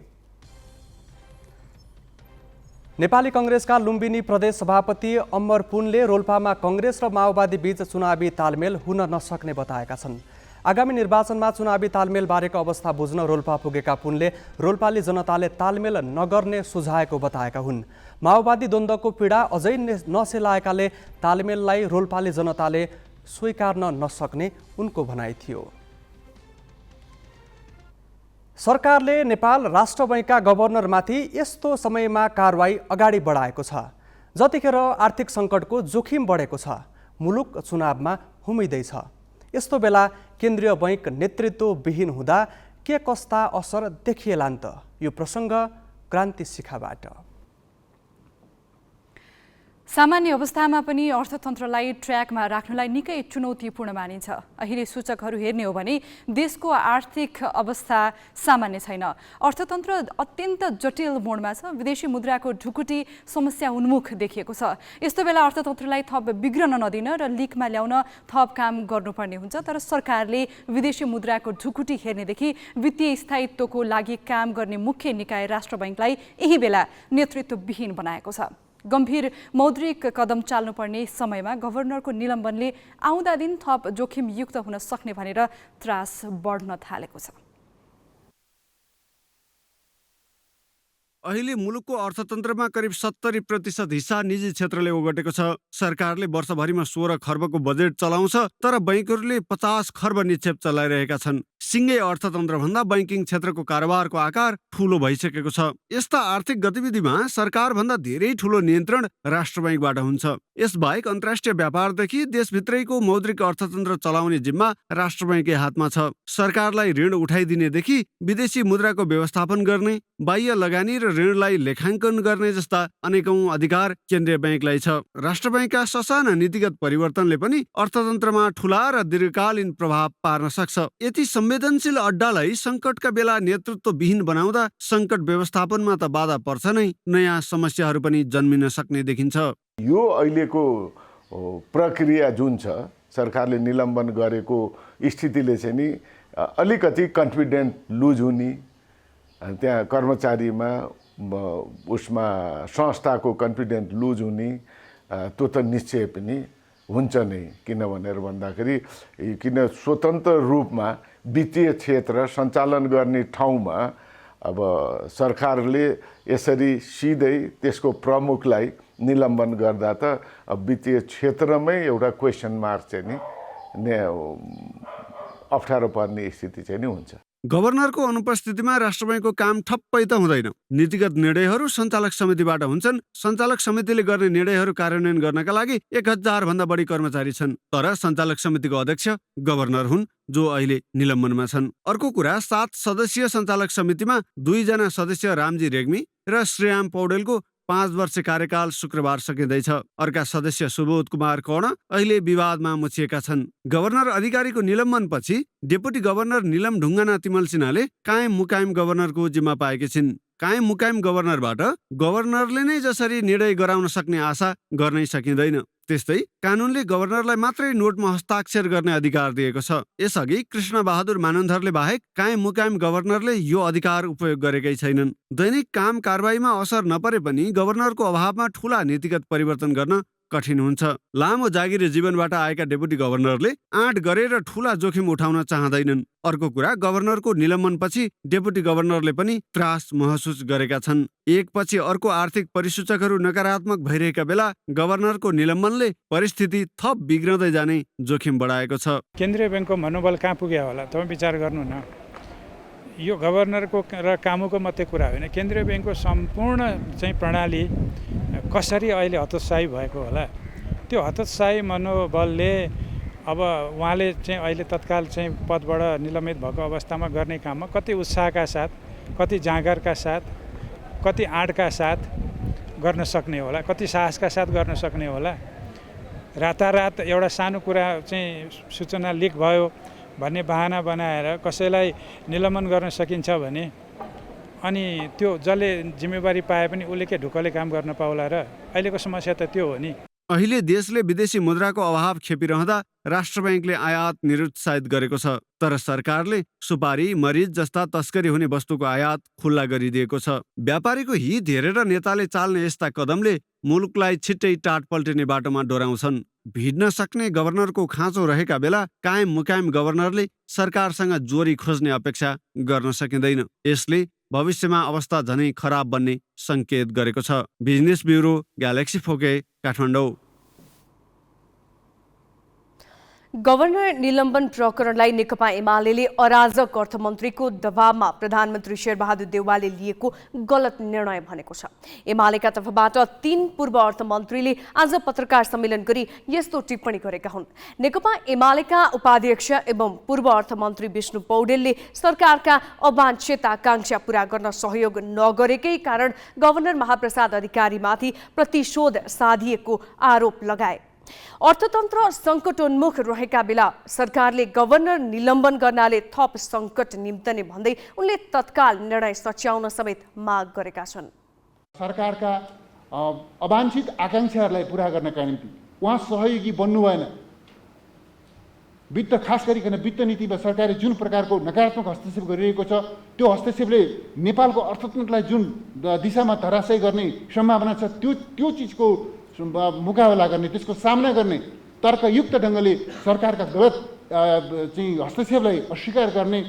नेपाली कङ्ग्रेसका लुम्बिनी प्रदेश सभापति अमर पुनले रोल्पामा कङ्ग्रेस र माओवादी बीच चुनावी तालमेल हुन नसक्ने बताएका छन्। आगामी निर्वाचनमा चुनावी तालमेलबारेको अवस्था बुझ्न रोल्पा पुगेका पुनले रोल्पाली जनताले तालमेल नगर्ने सुझाएको बताएका हुन्। माओवादी द्वन्द्वको पीडा अझै नसेलाएकाले तालमेललाई रोल्पाली जनताले स्वीकार्न नसक्ने उनको भनाइ थियो। सरकारले नेपाल राष्ट्र बैङ्कका गभर्नरमाथि यस्तो समयमा कारवाही अगाडि बढाएको छ जतिखेर आर्थिक सङ्कटको जोखिम बढेको छ, मुलुक चुनावमा हुमिँदैछ। यस्तो बेला केन्द्रीय बैङ्क नेतृत्वविहीन हुँदा के कस्ता असर देखिएलान् त? यो प्रसङ्ग क्रान्ति शिखाबाट। सामान्य अवस्थामा पनि अर्थतन्त्रलाई ट्र्याकमा राख्नलाई निकै चुनौतीपूर्ण मानिन्छ। अहिले सूचकहरू हेर्ने हो भने देशको आर्थिक अवस्था सामान्य छैन। अर्थतन्त्र अत्यन्त जटिल मोडमा छ। विदेशी मुद्राको ढुकुटी समस्या उन्मुख देखिएको छ। यस्तो बेला अर्थतन्त्रलाई थप बिग्रन नदिन र लिकमा ल्याउन थप काम गर्नुपर्ने हुन्छ। तर सरकारले विदेशी मुद्राको ढुकुटी हेर्नेदेखि वित्तीय स्थायित्वको लागि काम गर्ने मुख्य निकाय राष्ट्र बैङ्कलाई यही बेला नेतृत्वविहीन बनाएको छ। गम्भीर मौद्रिक कदम चाल्नुपर्ने समयमा गभर्नरको निलम्बनले आउँदा दिन थप जोखिमयुक्त हुन सक्ने भनेर त्रास बढ्न थालेको छ। अहिले मुलुकको अर्थतन्त्रमा करिब 70% हिस्सा निजी क्षेत्रले ओगटेको छ। सरकारले वर्षभरिमा 16 खर्बको बजेट चलाउँछ, तर बैंकहरूले 50 खर्ब निक्षेप चलाइरहेका छन्। सिङ्गै अर्थतन्त्रभन्दा बैंकिङ क्षेत्रको कारोबारको आकार ठूलो भइसकेको छ। यस्ता आर्थिक गतिविधिमा सरकारभन्दा धेरै ठूलो नियन्त्रण राष्ट्र बैंकबाट हुन्छ। यसबाहेक अन्तर्राष्ट्रिय व्यापारदेखि देशभित्रैको मौद्रिक अर्थतन्त्र चलाउने जिम्मा राष्ट्र बैंककै हातमा छ। सरकारलाई ऋण उठाइदिनेदेखि विदेशी मुद्राको व्यवस्थापन गर्ने, बाह्य लगानी र ऋणलाई लेखाङ्कन गर्ने जस्ता अनेकौं अधिकार केन्द्रीय बैंकलाई छ। राष्ट्र बैंकका ससाना नीतिगत परिवर्तनले पनि अर्थतन्त्रमा ठूला र दीर्घकालीन प्रभाव पार्न सक्छ। यति संवेदनशील अड्डालाई सङ्कटका बेला नेतृत्वविहीन बनाउँदा सङ्कट व्यवस्थापनमा त बाधा पर्छ नै, नयाँ समस्याहरू पनि जन्मिन सक्ने देखिन्छ। यो अहिलेको प्रक्रिया जुन छ, सरकारले निलम्बन गरेको स्थितिले चाहिँ नि अलिकति कन्फिडेन्ट लुज हुने, त्यहाँ कर्मचारीमा उसमा संस्थाको कन्फिडेन्ट लुज हुने त्यो त निश्चय पनि हुन्छ नै। किन भनेर भन्दाखेरि किन स्वतन्त्र रूपमा वित्तीय क्षेत्र सञ्चालन गर्ने ठाउँमा अब सरकारले यसरी सिधै त्यसको प्रमुखलाई निलम्बन गर्दा त अब वित्तीय क्षेत्रमै एउटा क्वेसन मार्क चाहिँ नि अप्ठ्यारो पर्ने स्थिति चाहिँ नि हुन्छ। गभर्नरको अनुपस्थितिमा राष्ट्र बैंकको काम ठप्पै त हुँदैन। नीतिगत निर्णयहरू सञ्चालक समितिबाट हुन्छन्। सञ्चालक समितिले गर्ने निर्णयहरू कार्यान्वयन गर्नका लागि 1000 भन्दा बढी कर्मचारी छन्। तर सञ्चालक समितिको अध्यक्ष गभर्नर हुन्, जो अहिले निलम्बनमा छन्। अर्को कुरा, 7 सदस्यीय सञ्चालक समितिमा 2 जना सदस्य रामजी रेग्मी र श्रीराम पौडेलको 5 वर्ष कार्यकाल शुक्रबार सकिँदैछ। अर्का सदस्य सुबोध कुमार कर्ण अहिले विवादमा मुछिएका छन्। गभर्नर अधिकारीको निलम्बनपछि डेपुटी गभर्नर निलम ढुङ्गाना तिमल सिन्हाले कायम मुकायम गभर्नरको जिम्मा पाएकी छिन्। कायम मुकायम गभर्नरबाट गभर्नरले नै जसरी निर्णय गराउन सक्ने आशा गर्नै सकिँदैन। त्यस्तै कानुनले गभर्नरलाई मात्रै नोटमा हस्ताक्षर गर्ने अधिकार दिएको छ। यसअघि कृष्ण बहादुर मानन्धरले बाहेक कायम मुकायम गभर्नरले यो अधिकार उपयोग गरेकै छैनन्। दैनिक काम कारबाहीमा असर नपरे पनि गभर्नरको अभावमा ठूला नीतिगत परिवर्तन गर्न कठिन हुन्छ। लामो जागिरे जीवनबाट आएका डेपुटी गभर्नरले आँट गरेर ठूला जोखिम उठाउन चाहँदैनन्। अर्को कुरा, गभर्नरको निलम्बनपछि डेपुटी गभर्नरले पनि त्रास महसुस गरेका छन्। एकपछि अर्को आर्थिक परिसूचकहरू नकारात्मक भइरहेका बेला गभर्नरको निलम्बनले परिस्थिति थप बिग्रदै जाने जोखिम बढाएको छ। केन्द्रीय बैंकको मनोबल कहाँ पुग्यो होला तपाईँ विचार गर्नु न। यो गभर्नरको र कामुको मात्रै कुरा होइन, केन्द्रीय बैंकको सम्पूर्ण चाहिँ प्रणाली कसरी अहिले हतोत्साही भएको होला। त्यो हतोत्साही मनोबलले अब उहाँले चाहिँ अहिले तत्काल चाहिँ पदबाट निलम्बित भएको अवस्थामा गर्ने काममा कति उत्साहका साथ, कति जाँगरका साथ, कति आँटका साथ गर्न सक्ने होला, कति साहसका साथ गर्न सक्ने होला। रातारात एउटा सानो कुरा चाहिँ सूचना लिक भयो भन्ने बहाना बनाएर कसैलाई निलम्बन गर्न सकिन्छ भने अनि त्यो जसले जिम्मेवारी पाए पनि उसले के ढुक्कले काम गर्न पाउला र? अहिलेको समस्या त त्यो हो नि। अहिले देशले विदेशी मुद्राको अभाव खेपिरहँदा राष्ट्र बैंकले आयात निरुत्साहित गरेको छ। तर सरकारले सुपारी, मरिच जस्ता तस्करी हुने वस्तुको आयात खुल्ला गरिदिएको छ। व्यापारीको हित हेरेर नेताले चाल्ने यस्ता कदमले मुलुकलाई छिट्टै टाट पल्टिने बाटोमा डोराउँछन्। भिड्न सक्ने गभर्नरको खाँचो रहेका बेला कायम मुकायम गभर्नरले सरकारसँग जोरी खोज्ने अपेक्षा गर्न सकिँदैन। यसले भविष्यमा अवस्था झनै खराब बन्ने संकेत गरेको छ। Business bureau, galaxy four K, Kathmandu. Governor निलम्बन प्रकरणलाई नेकपा एमाले अराजक अर्थमन्त्रीको दबावमा प्रधानमन्त्री शेरबहादुर देउवाले लिएको गलत निर्णय भनेको छ। एमालेका तर्फबाट 3 पूर्व अर्थमन्त्रीले आज पत्रकार सम्मेलन गरी यस्तो टिप्पणी गरेका हुन्। नेकपा एमालेका उपाध्यक्ष एवं पूर्व अर्थमन्त्री विष्णु पौडेलले सरकारका अवाञ्छित आकांक्षा पूरा गर्न सहयोग नगरेकै कारण गभर्नर महाप्रसाद अधिकारीमाथि प्रतिशोध साधिएको आरोप लगाए। अर्थतन्त्र सङ्कटोन्मुख रहेका बेला सरकारले गभर्नर निलम्बन गर्नाले थप सङ्कट निम्तने भन्दै उनले तत्काल निर्णय सच्याउन समेत माग गरेका छन्। सरकारका अवाञ्छित आकांक्षाहरूलाई पूरा गर्नका निम्ति उहाँ सहयोगी बन्नु भएन। वित्त खास गरिकन वित्त नीतिमा सरकारले जुन प्रकारको नकारात्मक हस्तक्षेप गरिरहेको छ त्यो हस्तक्षेपले नेपालको अर्थतन्त्रलाई जुन दिशामा धराशयी गर्ने सम्भावना छ त्यो चिजको मुकाबला गर्ने, त्यसको सामना गर्ने तर्कयुक्त ढङ्गले सरकारका गलत चाहिँ हस्तक्षेपलाई अस्वीकार गर्ने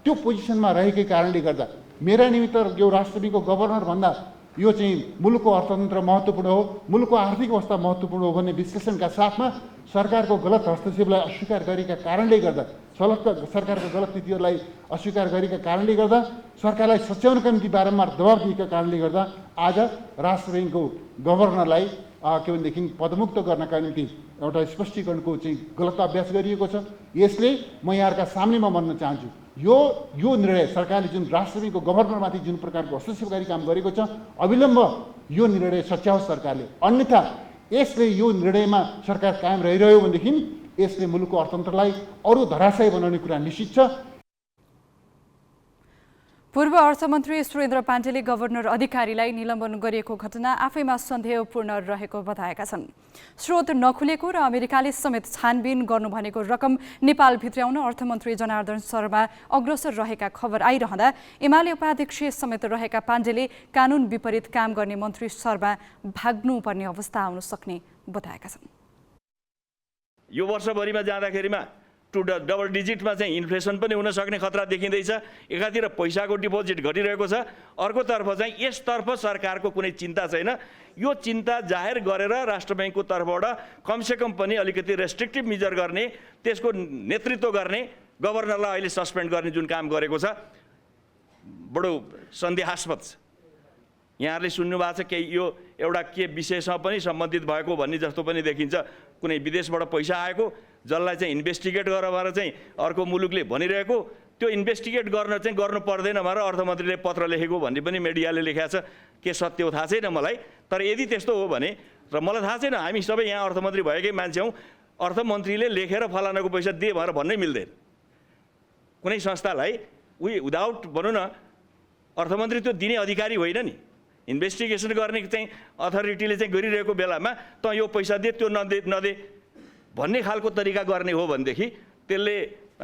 त्यो पोजिसनमा रहेकै कारणले गर्दा मेरा निमित्त यो राष्ट्रपतिको गभर्नर भन्दा यो चाहिँ मुलुकको अर्थतन्त्र महत्त्वपूर्ण हो, मुलुकको आर्थिक अवस्था महत्त्वपूर्ण हो भन्ने विश्लेषणका साथमा सरकारको गलत हस्तक्षेपलाई अस्वीकार गरेका कारणले गर्दा, सरकारको गलत नीतिहरूलाई अस्वीकार गरेका कारणले गर्दा, सरकारलाई सच्याउनका निम्ति बारम्बार दबाब दिएका कारणले गर्दा आज राष्ट्र ब्याङ्कको गभर्नरलाई के भनेदेखि पदमुक्त गर्नका निम्ति एउटा स्पष्टीकरणको चाहिँ गलत अभ्यास गरिएको छ। यसले म यहाँहरूका सामनेमा भन्न चाहन्छु, यो निर्णय सरकारले जुन राष्ट्र ब्याङ्कको गभर्नरमाथि जुन प्रकारको हस्तक्षेपकारी काम गरेको छ अविलम्ब यो निर्णय सच्याओस् सरकारले। अन्यथा यसले यो निर्णयमा सरकार कायम रहिरह्यो भनेदेखि यसले मुलुकको अर्थतन्त्रलाई अरू धराशयी बनाउने कुरा निश्चित छ। पूर्व अर्थमन्त्री सुरेन्द्र पाण्डेले गभर्नर अधिकारीलाई निलम्बन गरिएको घटना आफैमा सन्देहपूर्ण रहेको बताएका छन्। स्रोत नखुलेको र अमेरिकाले समेत छानबिन गर्नु भनेको रकम नेपाल भित्र्याउन अर्थमन्त्री जनार्दन शर्मा अग्रसर रहेका खबर आइरहँदा एमाले उपाध्यक्ष समेत रहेका पाण्डेले कानुन विपरीत काम गर्ने मन्त्री शर्मा भाग्नुपर्ने अवस्था आउन सक्ने बताएका छन्। यो वर्षभरिमा जाँदाखेरिमा डबल डिजिटमा चाहिँ इन्फ्लेसन पनि हुन सक्ने खतरा देखिँदैछ। एकातिर पैसाको डिपोजिट घटिरहेको छ, अर्कोतर्फ चाहिँ यसतर्फ सरकारको कुनै चिन्ता छैन। यो चिन्ता जाहेर गरेर राष्ट्र ब्याङ्कको तर्फबाट कमसेकम पनि अलिकति रेस्ट्रिक्टिभ मेजर गर्ने, त्यसको नेतृत्व गर्ने, गभर्नरलाई अहिले सस्पेन्ड गर्ने जुन काम गरेको छ बडो सन्देहास्पद छ। यहाँहरूले सुन्नुभएको छ कि यो एउटा के विषयसँग पनि सम्बन्धित भएको भन्ने जस्तो पनि देखिन्छ। कुनै विदेशबाट पैसा आएको जसलाई चाहिँ इन्भेस्टिगेट गर भनेर चाहिँ अर्को मुलुकले भनिरहेको, त्यो इन्भेस्टिगेट चाहिँ गर्नु पर्दैन भनेर अर्थमन्त्रीले पत्र लेखेको भन्ने पनि मिडियाले लेखेको छ। के सत्य हो थाहा छैन मलाई, तर यदि त्यस्तो हो भने र मलाई थाहा छैन, हामी सबै यहाँ अर्थमन्त्री भएकै मान्छे हौँ, अर्थमन्त्रीले लेखेर फलानाको पैसा दिए भनेर भन्नै मिल्दैन। कुनै संस्थालाई विदाउट भनौँ न अर्थमन्त्री त्यो दिने अधिकारी होइन नि। इन्भेस्टिगेसन गर्ने चाहिँ अथोरिटीले चाहिँ गरिरहेको बेलामा त यो पैसा दे त्यो नदे भन्ने खालको तरिका गर्ने हो भनेदेखि त्यसले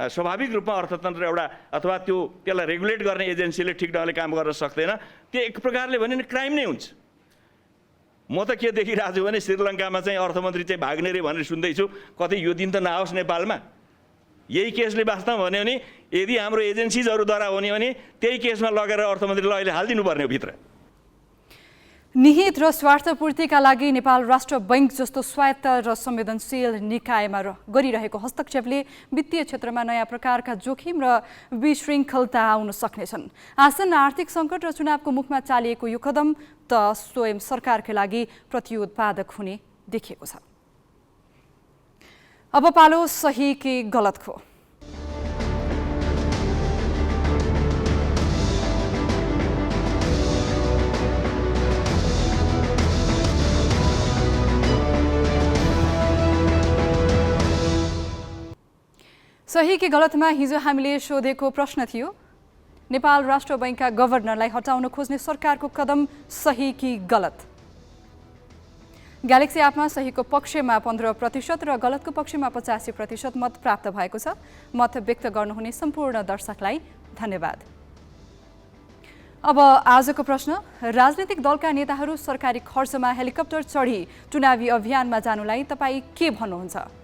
स्वाभाविक रूपमा अर्थतन्त्र एउटा अथवा त्यसलाई रेगुलेट गर्ने एजेन्सीले ठिक ढङ्गले काम गर्न सक्दैन। त्यो एक प्रकारले भने नि क्राइम नै हुन्छ। म त के देखिरहेको छु भने श्रीलङ्कामा चाहिँ अर्थमन्त्री चाहिँ भाग्ने रे भनेर सुन्दैछु। कतै यो दिन त नआओस् नेपालमा। यही केसले वास्तवमा भन्यो भने यदि हाम्रो एजेन्सिजहरूद्वारा हुने भने त्यही केसमा लगेर अर्थमन्त्रीलाई अहिले हालिदिनुपर्ने हो भित्र। निहित र स्वार्थपूर्तिका लागि नेपाल राष्ट्र बैंक जस्तो स्वायत्त र संवेदनशील निकायमा गरिरहेको हस्तक्षेपले वित्तीय क्षेत्रमा नयाँ प्रकारका जोखिम र विशृङ्खलता आउन सक्नेछन्। आसन्न आर्थिक सङ्कट र चुनावको मुखमा चालिएको यो कदम त स्वयं सरकारका लागि प्रतिउत्पादक हुने देखिएको छ। अब पालो सही कि गलतको। सही कि गलतमा हिजो हामीले सोधेको प्रश्न थियो, नेपाल राष्ट्र बैंकका गभर्नरलाई हटाउन खोज्ने सरकारको कदम सही कि गलत? ग्यालेक्सी एपमा सहीको पक्षमा 15% र गलतको पक्षमा 85% मत प्राप्त भएको छ। मत व्यक्त गर्नुहुने सम्पूर्ण दर्शकलाई धन्यवाद। अब आजको प्रश्न, राजनीतिक दलका नेताहरू सरकारी खर्चमा हेलिकप्टर चढी चुनावी अभियानमा जानुलाई तपाईँ के भन्नुहुन्छ?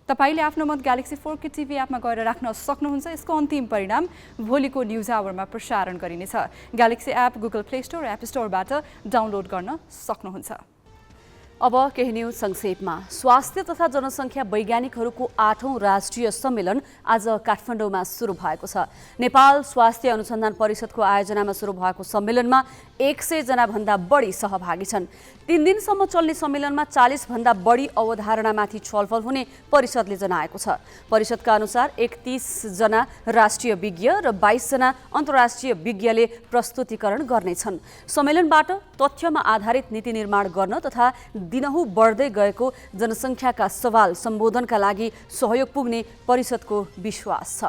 तपाईले आफ्नो मत ग्यालेक्सी 4K टिभी एपमा गएर राख्न सक्नुहुन्छ। यसको अन्तिम परिणाम भोलिको न्युज आवरमा प्रसारण गरिनेछ। Galaxy app Google play store र एप स्टोरबाट डाउनलोड गर्न सक्नुहुन्छ। अब केही न्युज संक्षेपमा। स्वास्थ्य तथा जनसङ्ख्या वैज्ञानिकहरूको 8औं राष्ट्रिय सम्मेलन आज काठमाडौँमा सुरु भएको छ। नेपाल स्वास्थ्य अनुसन्धान परिषदको आयोजनामा सुरु भएको सम्मेलनमा 100 जना भन्दा बढी सहभागी छन्। 3 दिनसम्म चल्ने सम्मेलनमा 40 भन्दा बढी अवधारणामाथि छलफल हुने परिषदले जनाएको छ। परिषदका अनुसार 31 जना राष्ट्रिय विज्ञ र 22 जना अन्तर्राष्ट्रिय विज्ञले प्रस्तुतिकरण गर्नेछन्। सम्मेलनबाट तथ्यमा आधारित नीति निर्माण गर्न तथा दिनहुँ बढ्दै गएको जनसङ्ख्याका सवाल सम्बोधनका लागि सहयोग पुग्ने परिषदको विश्वास छ।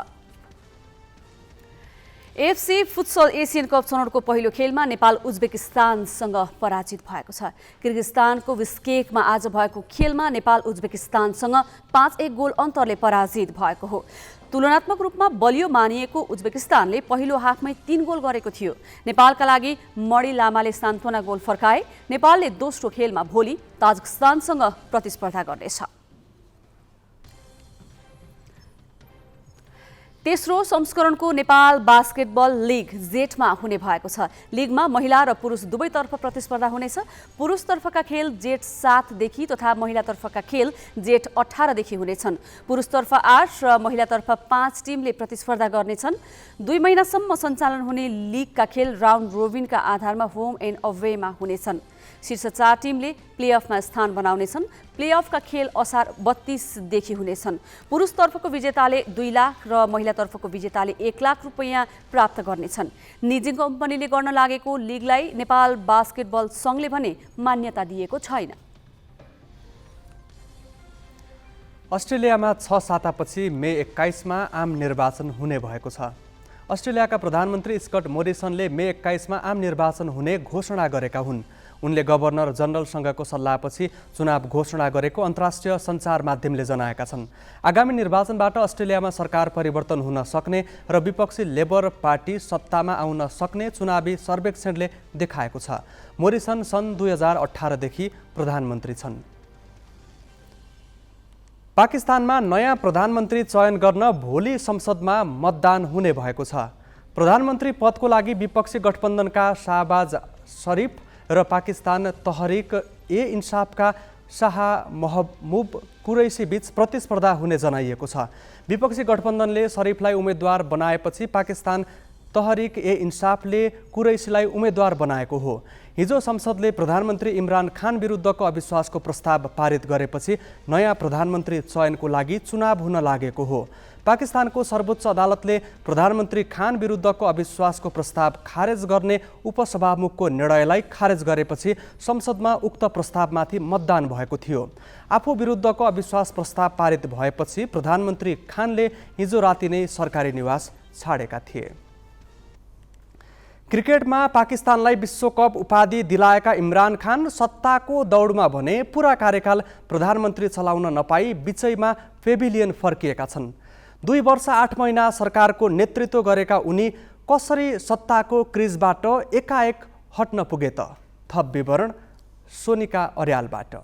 एफसी फुटसल एसियन कप छनौटको पहिलो खेलमा नेपाल उज्बेकिस्तानसँग पराजित भएको छ। किर्गिस्तानको बिस्केकमा आज भएको खेलमा नेपाल उज्बेकिस्तानसँग 5-1 गोल अन्तरले पराजित भएको हो। तुलनात्मक रूपमा बलियो मानिएको उज्बेकिस्तानले पहिलो हाफमै 3 गोल गरेको थियो। नेपालका लागि मणि लामाले सान्त्वना गोल फर्काए। नेपालले दोस्रो खेलमा भोलि ताजिकिस्तानसँग प्रतिस्पर्धा गर्नेछ। तेस्रो संस्करणको नेपाल बास्केटबल लिग जेठमा हुने भएको छ। लिगमा महिला र पुरुष दुवैतर्फ प्रतिस्पर्धा हुनेछ। पुरुषतर्फका खेल जेठ 7 देखि तथा महिलातर्फका खेल जेठ 18 देखि हुनेछन्। पुरुषतर्फ 8 र महिलातर्फ 5 टिमले प्रतिस्पर्धा गर्नेछन्। 2 महिनासम्म सञ्चालन हुने लिगका खेल राउन्ड रोबिनका आधारमा होम एन्ड अवेमा हुनेछन्। शीर्ष 4 टिमले प्लेअफमा स्थान बनाउनेछन्। प्लेअफका खेल असार 32 देखि हुनेछन्। पुरुषतर्फको विजेताले 2 लाख र महिलातर्फको विजेताले 1 लाख रुपैयाँ प्राप्त गर्नेछन्। निजी कम्पनीले गर्न लागेको लिगलाई नेपाल बास्केटबल संघले भने मान्यता दिएको छैन। अस्ट्रेलियामा 6 सातापछि मे 21मा आम निर्वाचन हुने भएको छ। अस्ट्रेलियाका प्रधानमन्त्री स्कट मोरिसनले मे 21मा आम निर्वाचन हुने घोषणा गरेका हुन्। उनले गभर्नर जनरलसँगको सल्लाहपछि चुनाव घोषणा गरेको अन्तर्राष्ट्रिय सञ्चार माध्यमले जनाएका छन्। आगामी निर्वाचनबाट अस्ट्रेलियामा सरकार परिवर्तन हुन सक्ने र विपक्षी लेबर पार्टी सत्तामा आउन सक्ने चुनावी सर्वेक्षणले देखाएको छ। मोरिसन सन् 2018 देखि प्रधानमन्त्री छन्। पाकिस्तानमा नयाँ प्रधानमन्त्री चयन गर्न भोलि संसदमा मतदान हुने भएको छ। प्रधानमन्त्री पदको लागि विपक्षी गठबन्धनका शाहबाज शरीफ र पाकिस्तान तहरिक ए इन्साफका शाह महबूब कुरैशी बीच प्रतिस्पर्धा हुने जनाइएको छ। विपक्षी गठबन्धनले शरीफलाई उम्मेद्वार बनाएपछि पाकिस्तान तहरिक ए इन्साफले कुरैशीलाई उम्मेद्वार बनाएको हो। हिजो संसदले प्रधानमन्त्री इमरान खान विरुद्धको अविश्वासको प्रस्ताव पारित गरेपछि नयाँ प्रधानमन्त्री चयनको लागि चुनाव हुन लागेको हो। पाकिस्तानको सर्वोच्च अदालतले प्रधानमन्त्री खान विरुद्धको अविश्वासको प्रस्ताव खारेज गर्ने उपसभामुखको निर्णयलाई खारेज गरेपछि संसदमा उक्त प्रस्तावमाथि मतदान भएको थियो। आफू विरुद्धको अविश्वास प्रस्ताव पारित भएपछि प्रधानमन्त्री खानले हिजो राति नै सरकारी निवास छाडेका थिए। क्रिकेटमा पाकिस्तानलाई विश्वकप उपाधि दिलाएका इमरान खान सत्ताको दौडमा भने पूरा कार्यकाल प्रधानमन्त्री चलाउन नपाई बिचैमा पेभिलियन फर्किएका छन्। 2 वर्ष 8 महिना सरकारको नेतृत्व गरेका उनी कसरी सत्ताको क्रिजबाट एकाएक हट्न पुगे त? थप विवरण सोनिका अर्यालबाट।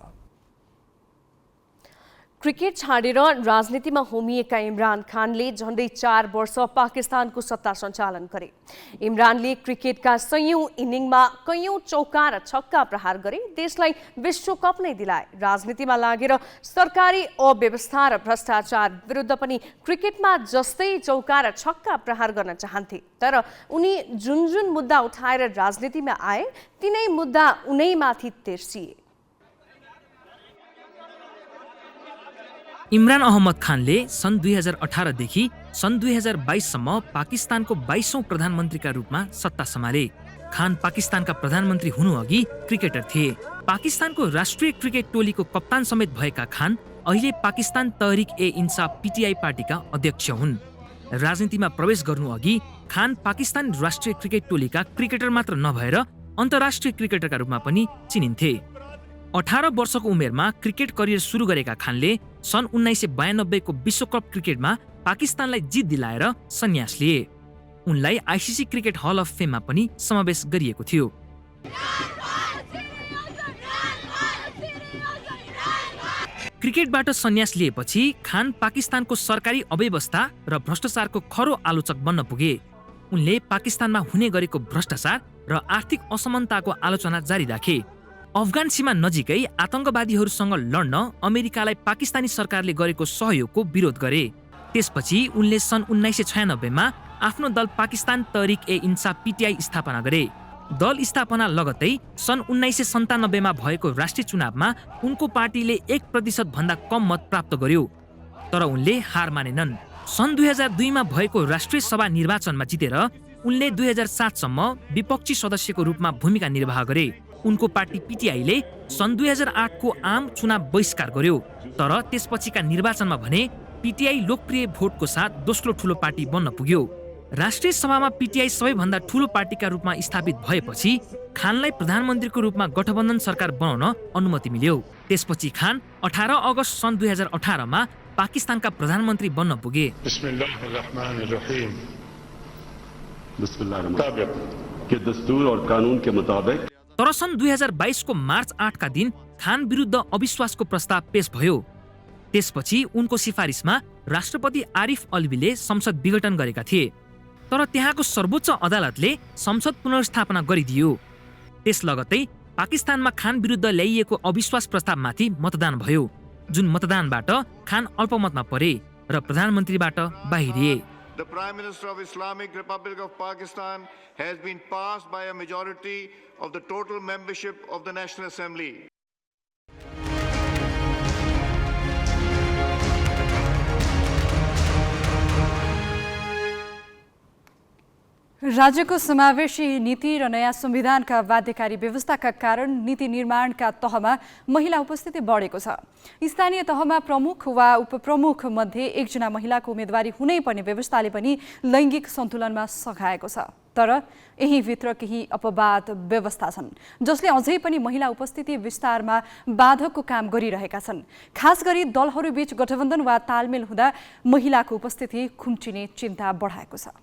क्रिकेट छाडेर राजनीतिमा होमिएका इमरान खानले झन्डै 4 वर्ष पाकिस्तानको सत्ता सञ्चालन गरे। इमरानले क्रिकेटका सयौं इनिङमा कैयौं चौका र छक्का प्रहार गरे, देशलाई विश्वकप नै दिलाए। राजनीतिमा लागेर सरकारी अव्यवस्था र भ्रष्टाचार विरुद्ध पनि क्रिकेटमा जस्तै चौका र छक्का प्रहार गर्न चाहन्थे। तर उनी जुन मुद्दा उठाएर राजनीतिमा आए तिनै मुद्दा उनैमाथि तेर्सिए। इमरान अहमद खानले सन् 2018 देखि सन् 2022 सम्म पाकिस्तानको 22औं प्रधानमन्त्रीका रूपमा सत्ता सम्हाले। खान पाकिस्तानका प्रधानमन्त्री हुनु अघि क्रिकेटर थिए। पाकिस्तानको राष्ट्रिय क्रिकेट टोलीको कप्तान समेत भएका खान अहिले पाकिस्तान तहरिक ए इन्साफ PTI पार्टीका अध्यक्ष हुन्। राजनीतिमा प्रवेश गर्नु अघि खान पाकिस्तान राष्ट्रिय क्रिकेट टोलीका क्रिकेटर मात्र नभएर अन्तर्राष्ट्रिय क्रिकेटरका रूपमा पनि चिनिन्थे। 18 वर्षको उमेरमा क्रिकेट करियर सुरु गरेका खानले सन् 1992 को विश्वकप क्रिकेटमा पाकिस्तानलाई जित दिलाएर सन्यास लिए। उनलाई ICC क्रिकेट हल अफ फेममा पनि समावेश गरिएको थियो। क्रिकेटबाट सन्यास लिएपछि खान पाकिस्तानको सरकारी अव्यवस्था र भ्रष्टाचारको खरो आलोचक बन्न पुगे। उनले पाकिस्तानमा हुने गरेको भ्रष्टाचार र आर्थिक असमानताको आलोचना जारी राखे। अफगान सीमा नजिकै आतंकवादीहरूसँग लड्न अमेरिकालाई पाकिस्तानी सरकारले गरेको सहयोगको विरोध गरे। त्यसपछि उनले सन् 1996 मा आफ्नो दल पाकिस्तान तहरिक ए इन्साफ PTI स्थापना गरे। दल स्थापना लगत्तै सन् 1997 मा भएको राष्ट्रिय चुनावमा उनको पार्टीले 1% भन्दा कम मत प्राप्त गर्यो, तर उनले हार मानेनन्। सन् 2002 मा भएको राष्ट्रिय सभा निर्वाचनमा जितेर उनले 2007 सम्म विपक्षी सदस्यको रूपमा भूमिका निर्वाह गरे। उनको पार्टी PTI ले सन् 2008 को आम चुनाव बहिष्कार गर्यो, तर त्यसपछिका निर्वाचनमा भने PTI लोकप्रिय भोटको साथ दोस्रो ठूलो पार्टी बन्न पुग्यो। राष्ट्रिय सभामा PTI सबैभन्दा ठूलो पार्टीका रूपमा स्थापित भएपछि खानलाई प्रधानमन्त्रीको रूपमा गठबन्धन सरकार बनाउन अनुमति मिल्यो। त्यसपछि खान 18 अगस्त सन् 2018 मा पाकिस्तानका प्रधानमन्त्री बन्न पुगे। तर सन् 2022 को मार्च 8 का दिन खान विरुद्ध अविश्वासको प्रस्ताव पेश भयो। त्यसपछि उनको सिफारिसमा राष्ट्रपति आरिफ अलवीले संसद विघटन गरेका थिए, तर त्यहाँको सर्वोच्च अदालतले संसद पुनर्स्थापना गरिदियो। त्यस लगत्तै पाकिस्तानमा खान विरुद्ध ल्याइएको अविश्वास प्रस्तावमाथि मतदान भयो, जुन मतदानबाट खान अल्पमतमा परे र प्रधानमन्त्रीबाट बाहिरिए। The Prime Minister of Islamic Republic of Pakistan has been passed by a majority of the total membership of the National Assembly. राज्यको समावेशी नीति र नयाँ संविधानका बाध्यकारी व्यवस्थाका कारण नीति निर्माणका तहमा महिला उपस्थिति बढेको छ। स्थानीय तहमा प्रमुख वा उपप्रमुख मध्ये एकजना महिलाको उम्मेदवारी हुनै पर्ने व्यवस्थाले पनि लैङ्गिक सन्तुलनमा सघाएको छ। तर यहीँभित्र केही अपवाद व्यवस्था छन् जसले अझै पनि महिला उपस्थिति विस्तारमा बाधकको काम गरिरहेका छन्। खास गरी दलहरूबीच गठबन्धन वा तालमेल हुँदा महिलाको उपस्थिति खुम्चिने चिन्ता बढाएको छ।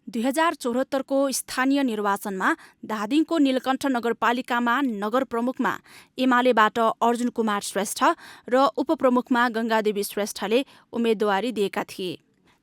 2074 को स्थानीय निर्वाचनमा धादिङको नीलकण्ठ नगरपालिकामा नगर प्रमुखमा एमालेबाट अर्जुन कुमार श्रेष्ठ र उपप्रमुखमा गंगादेवी श्रेष्ठले उम्मेदवारी दिएका थिए।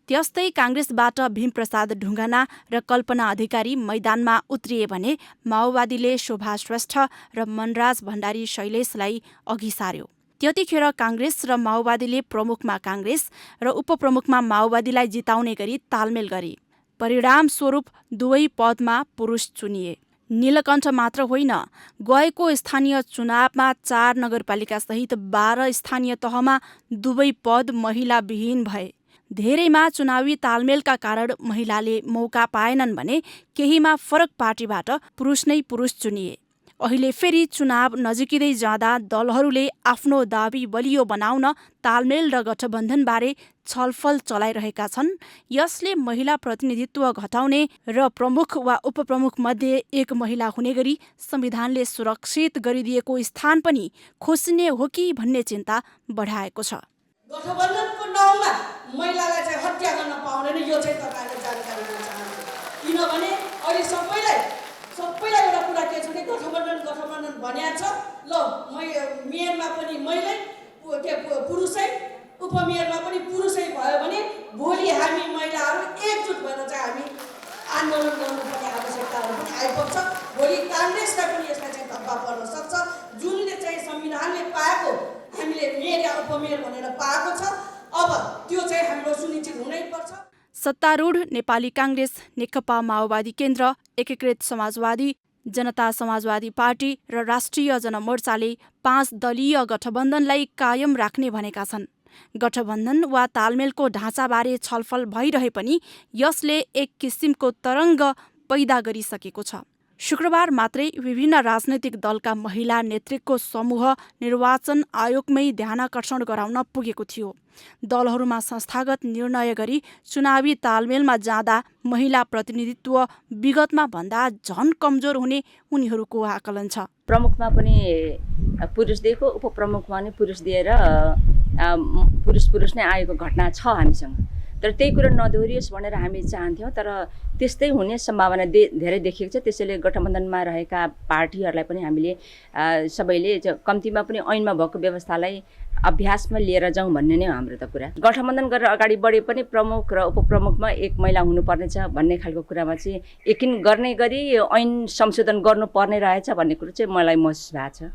त्यस्तै कांग्रेसबाट भीमप्रसाद ढुङ्गाना र कल्पना अधिकारी मैदानमा उत्रिए भने माओवादीले शोभा श्रेष्ठ र मनराज भण्डारी शैलेशलाई अघि सार्यो। त्यतिखेर कांग्रेस र माओवादीले प्रमुखमा कांग्रेस र उपप्रमुखमा माओवादीलाई जिताउने गरी तालमेल गरे। परिणाम स्वरूप दुवै पदमा पुरुष चुनिए। नीलकण्ठ मात्र होइन, गएको स्थानीय चुनावमा 4 नगरपालिका सहित 12 स्थानीय तहमा दुवै पद महिला विहीन भए। धेरैमा चुनावी तालमेलका कारण महिलाले मौका पाएनन् भने केहीमा फरक पार्टीबाट पुरुष नै पुरुष चुनिए। अहिले फेरि चुनाव नजिकिँदै जाँदा दलहरूले आफ्नो दाबी बलियो बनाउन तालमेल र गठबन्धनबारे छलफल चलाइरहेका छन्। यसले महिला प्रतिनिधित्व घटाउने र प्रमुख वा उपप्रमुख मध्ये एक महिला हुने गरी संविधानले सुरक्षित गरिदिएको स्थान पनि खोसिने हो कि भन्ने चिन्ता बढाएको छ। गठबन्धनको नाउँमा महिलालाई चाहिँ हत्या गर्न पाउँदैन, यो चाहिँ तपाईले जानकारी दिन चाहन्छु। किनभने अहिले सबैलाई एउटा कुरा के छ भने गठबन्धन भनिया छ। ल मेयरमा पनि महिलै पुरुषै, उपमेयरमा पनि पुरुषै भयो भने भोलि हामी महिलाहरू एकजुट भएर चाहिँ हामी आन्दोलन गर्नुपर्ने आवश्यकताहरू पनि आइपर्छ। भोलि काङ्ग्रेसलाई पनि यसमा चाहिँ धक्का पर्न सक्छ। जुनले चाहिँ संविधानले पाएको हामीले मेयर या उपमेयर भनेर पाएको छ, अब त्यो चाहिँ हाम्रो सुनिश्चित हुनैपर्छ। सत्तारूढ नेपाली कांग्रेस, नेकपा माओवादी केन्द्र, एकीकृत समाजवादी, जनता समाजवादी पार्टी र राष्ट्रिय जनमोर्चाले 5 दलीय गठबन्धनलाई कायम राख्ने भनेका छन्। गठबन्धन वा तालमेलको ढाँचाबारे छलफल भइरहे पनि यसले एक किसिमको तरङ्ग पैदा गरिसकेको छ। शुक्रबार मात्रै विभिन्न राजनैतिक दलका महिला नेतृत्वको समूह निर्वाचन आयोगमै ध्यानाकर्षण गराउन पुगेको थियो। दलहरूमा संस्थागत निर्णय गरी चुनावी तालमेलमा जाँदा महिला प्रतिनिधित्व विगतमा भन्दा झन कमजोर हुने उनीहरूको आकलन छ। प्रमुखमा पनि पुरुष दिएको, उपप्रमुखमा पनि पुरुष दिएर पुरुष नै आएको घटना छ हामीसँग। तर त्यही कुरा नदोहोरियोस् भनेर हामी चाहन्थ्यौँ, तर त्यस्तै हुने सम्भावना धेरै देखिएको छ। त्यसैले गठबन्धनमा रहेका पार्टीहरूलाई पनि हामीले सबैले कम्तीमा पनि ऐनमा भएको व्यवस्थालाई अभ्यासमा लिएर जाउँ भन्ने नै हो हाम्रो त कुरा। गठबन्धन गरेर अगाडि बढे पनि प्रमुख र उपप्रमुखमा एक महिला हुनुपर्नेछ भन्ने खालको कुरामा चाहिँ यकिन गर्ने गरी ऐन संशोधन गर्नुपर्ने रहेछ भन्ने कुरो चाहिँ मलाई महसुस भएको छ।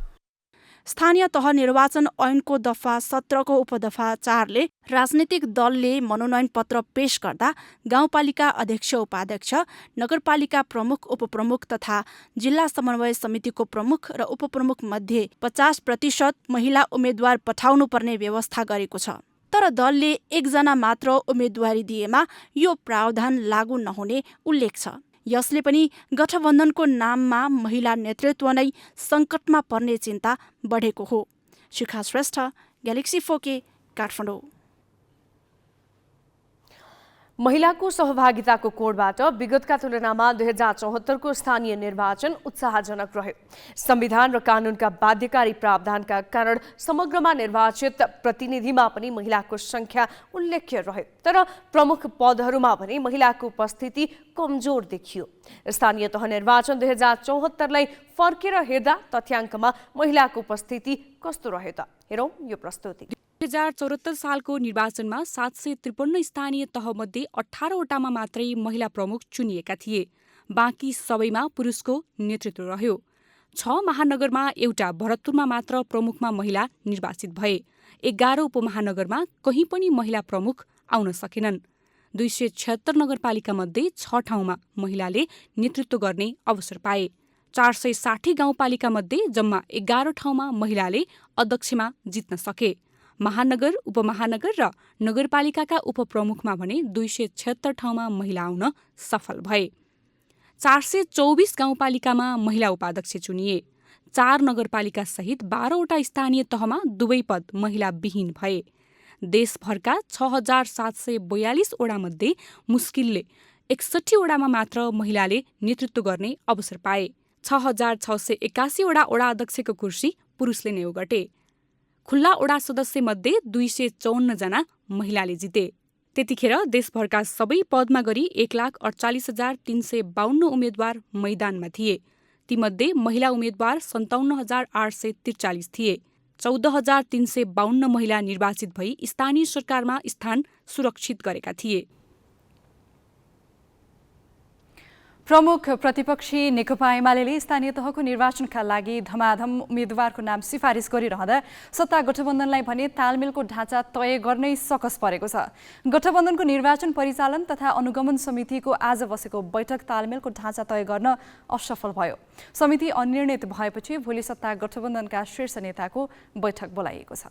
स्थानीय तह निर्वाचन ऐनको दफा 17 को उपदफा 4 ले राजनीतिक दलले मनोनयन पत्र पेश गर्दा गाउँपालिका अध्यक्ष उपाध्यक्ष, नगरपालिका प्रमुख उपप्रमुख तथा जिल्ला समन्वय समितिको प्रमुख र उपप्रमुख मध्ये 50% महिला उम्मेद्वार पठाउनुपर्ने व्यवस्था गरेको छ। तर दलले एकजना मात्र उम्मेद्वारी दिएमा यो प्रावधान लागू नहुने उल्लेख छ। यसले पनि गठबन्धनको नाममा महिला नेतृत्व नै सङ्कटमा पर्ने चिन्ता बढेको हो। शिखा श्रेष्ठ, ग्यालेक्सी 4K, काठमाडौँ। महिलाको सहभागिताको कोणबाट विगतका तुलनामा 2074 को स्थानीय निर्वाचन उत्साहजनक रह्यो। संविधान र कानूनका बाध्यकारी प्रावधानका कारण समग्रमा निर्वाचित प्रतिनिधिमा पनि महिलाको संख्या उल्लेख्य रह्यो। तर प्रमुख पदहरूमा पनि महिलाको उपस्थिति कमजोर देखियो। स्थानीय तह निर्वाचन 2074 लाई फर्केर हेर्दा तथ्याङ्कमा महिलाको उपस्थिति कस्तो रह्यो त? हेरौँ यो प्रस्तुति। 2074 सालको निर्वाचनमा 753 स्थानीय तहमध्ये 18 वटामा मात्रै महिला प्रमुख चुनिएका थिए। बाँकी सबैमा पुरुषको नेतृत्व रह्यो। 6 महानगरमा एउटा, भरतपुरमा मात्र प्रमुखमा महिला निर्वाचित भए। 11 उपमहानगरमा कहीँ पनि महिला प्रमुख आउन सकेनन्। 276 नगरपालिका मध्ये 6 ठाउँमा महिलाले नेतृत्व गर्ने अवसर पाए। 460 गाउँपालिका मध्ये जम्मा 11 ठाउँमा महिलाले अध्यक्षमा जित्न सके। महानगर, उपमहानगर र नगरपालिकाका उपप्रमुखमा भने 276 ठाउँमा महिला आउन सफल भए। 424 गाउँपालिकामा महिला उपाध्यक्ष चुनिए। 4 नगरपालिका सहित 12 वटा स्थानीय तहमा दुवै पद महिला विहीन भए। देशभरका 6742 वडामध्ये मुस्किलले 61 वडामा मात्र महिलाले नेतृत्व गर्ने अवसर पाए। 6681 वडा अध्यक्षको कुर्सी पुरुषले नै ओगटे। खुल्ला वडा सदस्य मध्ये 254 जना महिलाले जिते। त्यतिखेर देशभरका सबै पदमा गरी 1,48,352 उम्मेद्वार मैदानमा थिए। तीमध्ये महिला उम्मेद्वार 57,843 थिए। 14,352 महिला निर्वाचित भई स्थानीय सरकारमा स्थान सुरक्षित गरेका थिए। प्रमुख प्रतिपक्षी नेकपा एमाले स्थानीय तहको निर्वाचनका लागि धमाधम उम्मेद्वारको नाम सिफारिस गरिरहँदा सत्ता गठबन्धनलाई भने तालमेलको ढाँचा तय गर्नै सकस परेको छ। गठबन्धनको निर्वाचन परिचालन तथा अनुगमन समितिको आज बसेको बैठक तालमेलको ढाँचा तय गर्न असफल भयो। समिति अनिर्णित भएपछि भोलि सत्ता गठबन्धनका शीर्ष नेताको बैठक बोलाइएको छ।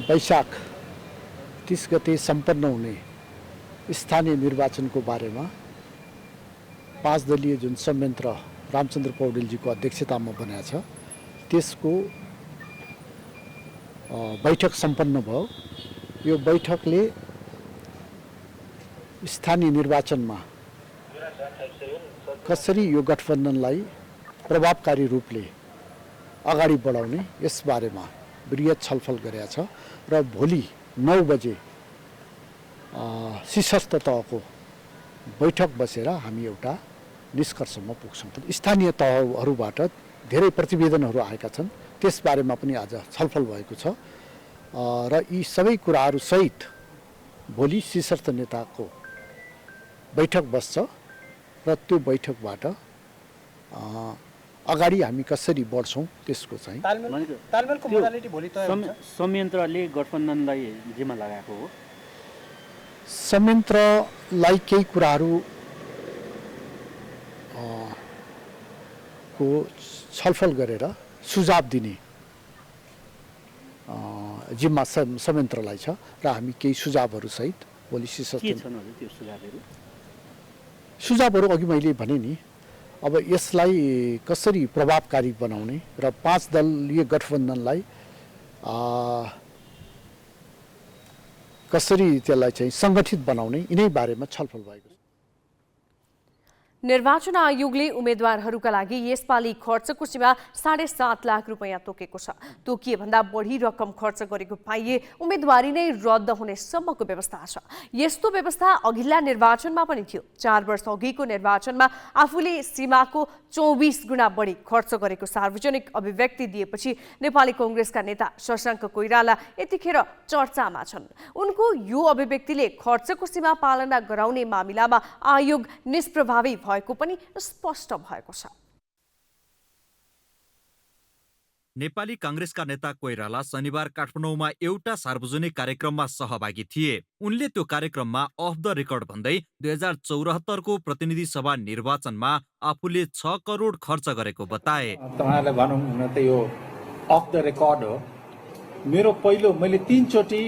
वैशाख 30 गते सम्पन्न हुने स्थानीय निर्वाचनको बारेमा 5 दलीय जुन संयन्त्र रामचन्द्र पौडेलजीको अध्यक्षतामा बनाएको छ त्यसको बैठक सम्पन्न भयो। यो बैठकले स्थानीय निर्वाचनमा कसरी यो गठबन्धनलाई प्रभावकारी रूपले अगाडि बढाउने यसबारेमा बृहत छलफल गरेको छ र भोलि 9 बजे शीर्षस्थ तहको बैठक बसेर हामी एउटा निष्कर्षमा पुग्छौँ। स्थानीय तहहरूबाट धेरै प्रतिवेदनहरू आएका छन्, त्यसबारेमा पनि आज छलफल भएको छ र यी सबै कुराहरू सहित भोलि शीर्षस्थ नेताको बैठक बस्छ र त्यो बैठकबाट अगाडि हामी कसरी बढ्छौँ त्यसको चाहिँ तालमेलको मोडालिटी भोलि तय हुन्छ। संयन्त्रले गठबन्धनलाई जिम्मा लगाएको हो। संयन्त्रलाई केही कुराहरू को छलफल गरेर सुझाव दिने जिम्मा संयन्त्रलाई छ र हामी केही सुझावहरू सहित भोलि सुझावहरू अघि मैले भने नि अब यसलाई कसरी प्रभावकारी बनाउने र 5 दलीय गठबन्धनलाई कसरी त्यसलाई चाहिँ सङ्गठित बनाउने यिनै बारेमा छलफल भएको छ। निर्वाचन आयोगले उम्मेद्वारहरूका लागि यसपालि खर्चको सीमा 7.5 लाख रुपैयाँ तोकेको छ। तोकिएभन्दा बढी रकम खर्च गरेको पाइए उम्मेदवारी नै रद्द हुने सम्मको व्यवस्था छ। यस्तो व्यवस्था अघिल्ला निर्वाचनमा पनि थियो। 4 वर्ष अघिको निर्वाचनमा आफूले सीमाको 24 गुणा बढी खर्च गरेको सार्वजनिक अभिव्यक्ति दिएपछि नेपाली कांग्रेसका नेता शशाङ्क कोइराला यतिखेर चर्चामा छन्। उनको यो अभिव्यक्तिले खर्चको सीमा पालना गराउने मामिलामा आयोग निष्प्रभावी भएको पनि स्पष्ट भएको छ। नेपाली कांग्रेसका नेता कोइराला शनिबार काठमाडौँमा एउटा सार्वजनिक कार्यक्रममा सहभागी थिए। उनले त्यो कार्यक्रममा अफ द रेकर्ड भन्दै 2074 को प्रतिनिधि सभा निर्वाचनमा आफूले 6 करोड खर्च गरेको बताए। तपाईहरुलाई भनौं हुन त यो अफ द रेकर्ड हो। मेरो पहिलो मैले 3 चोटी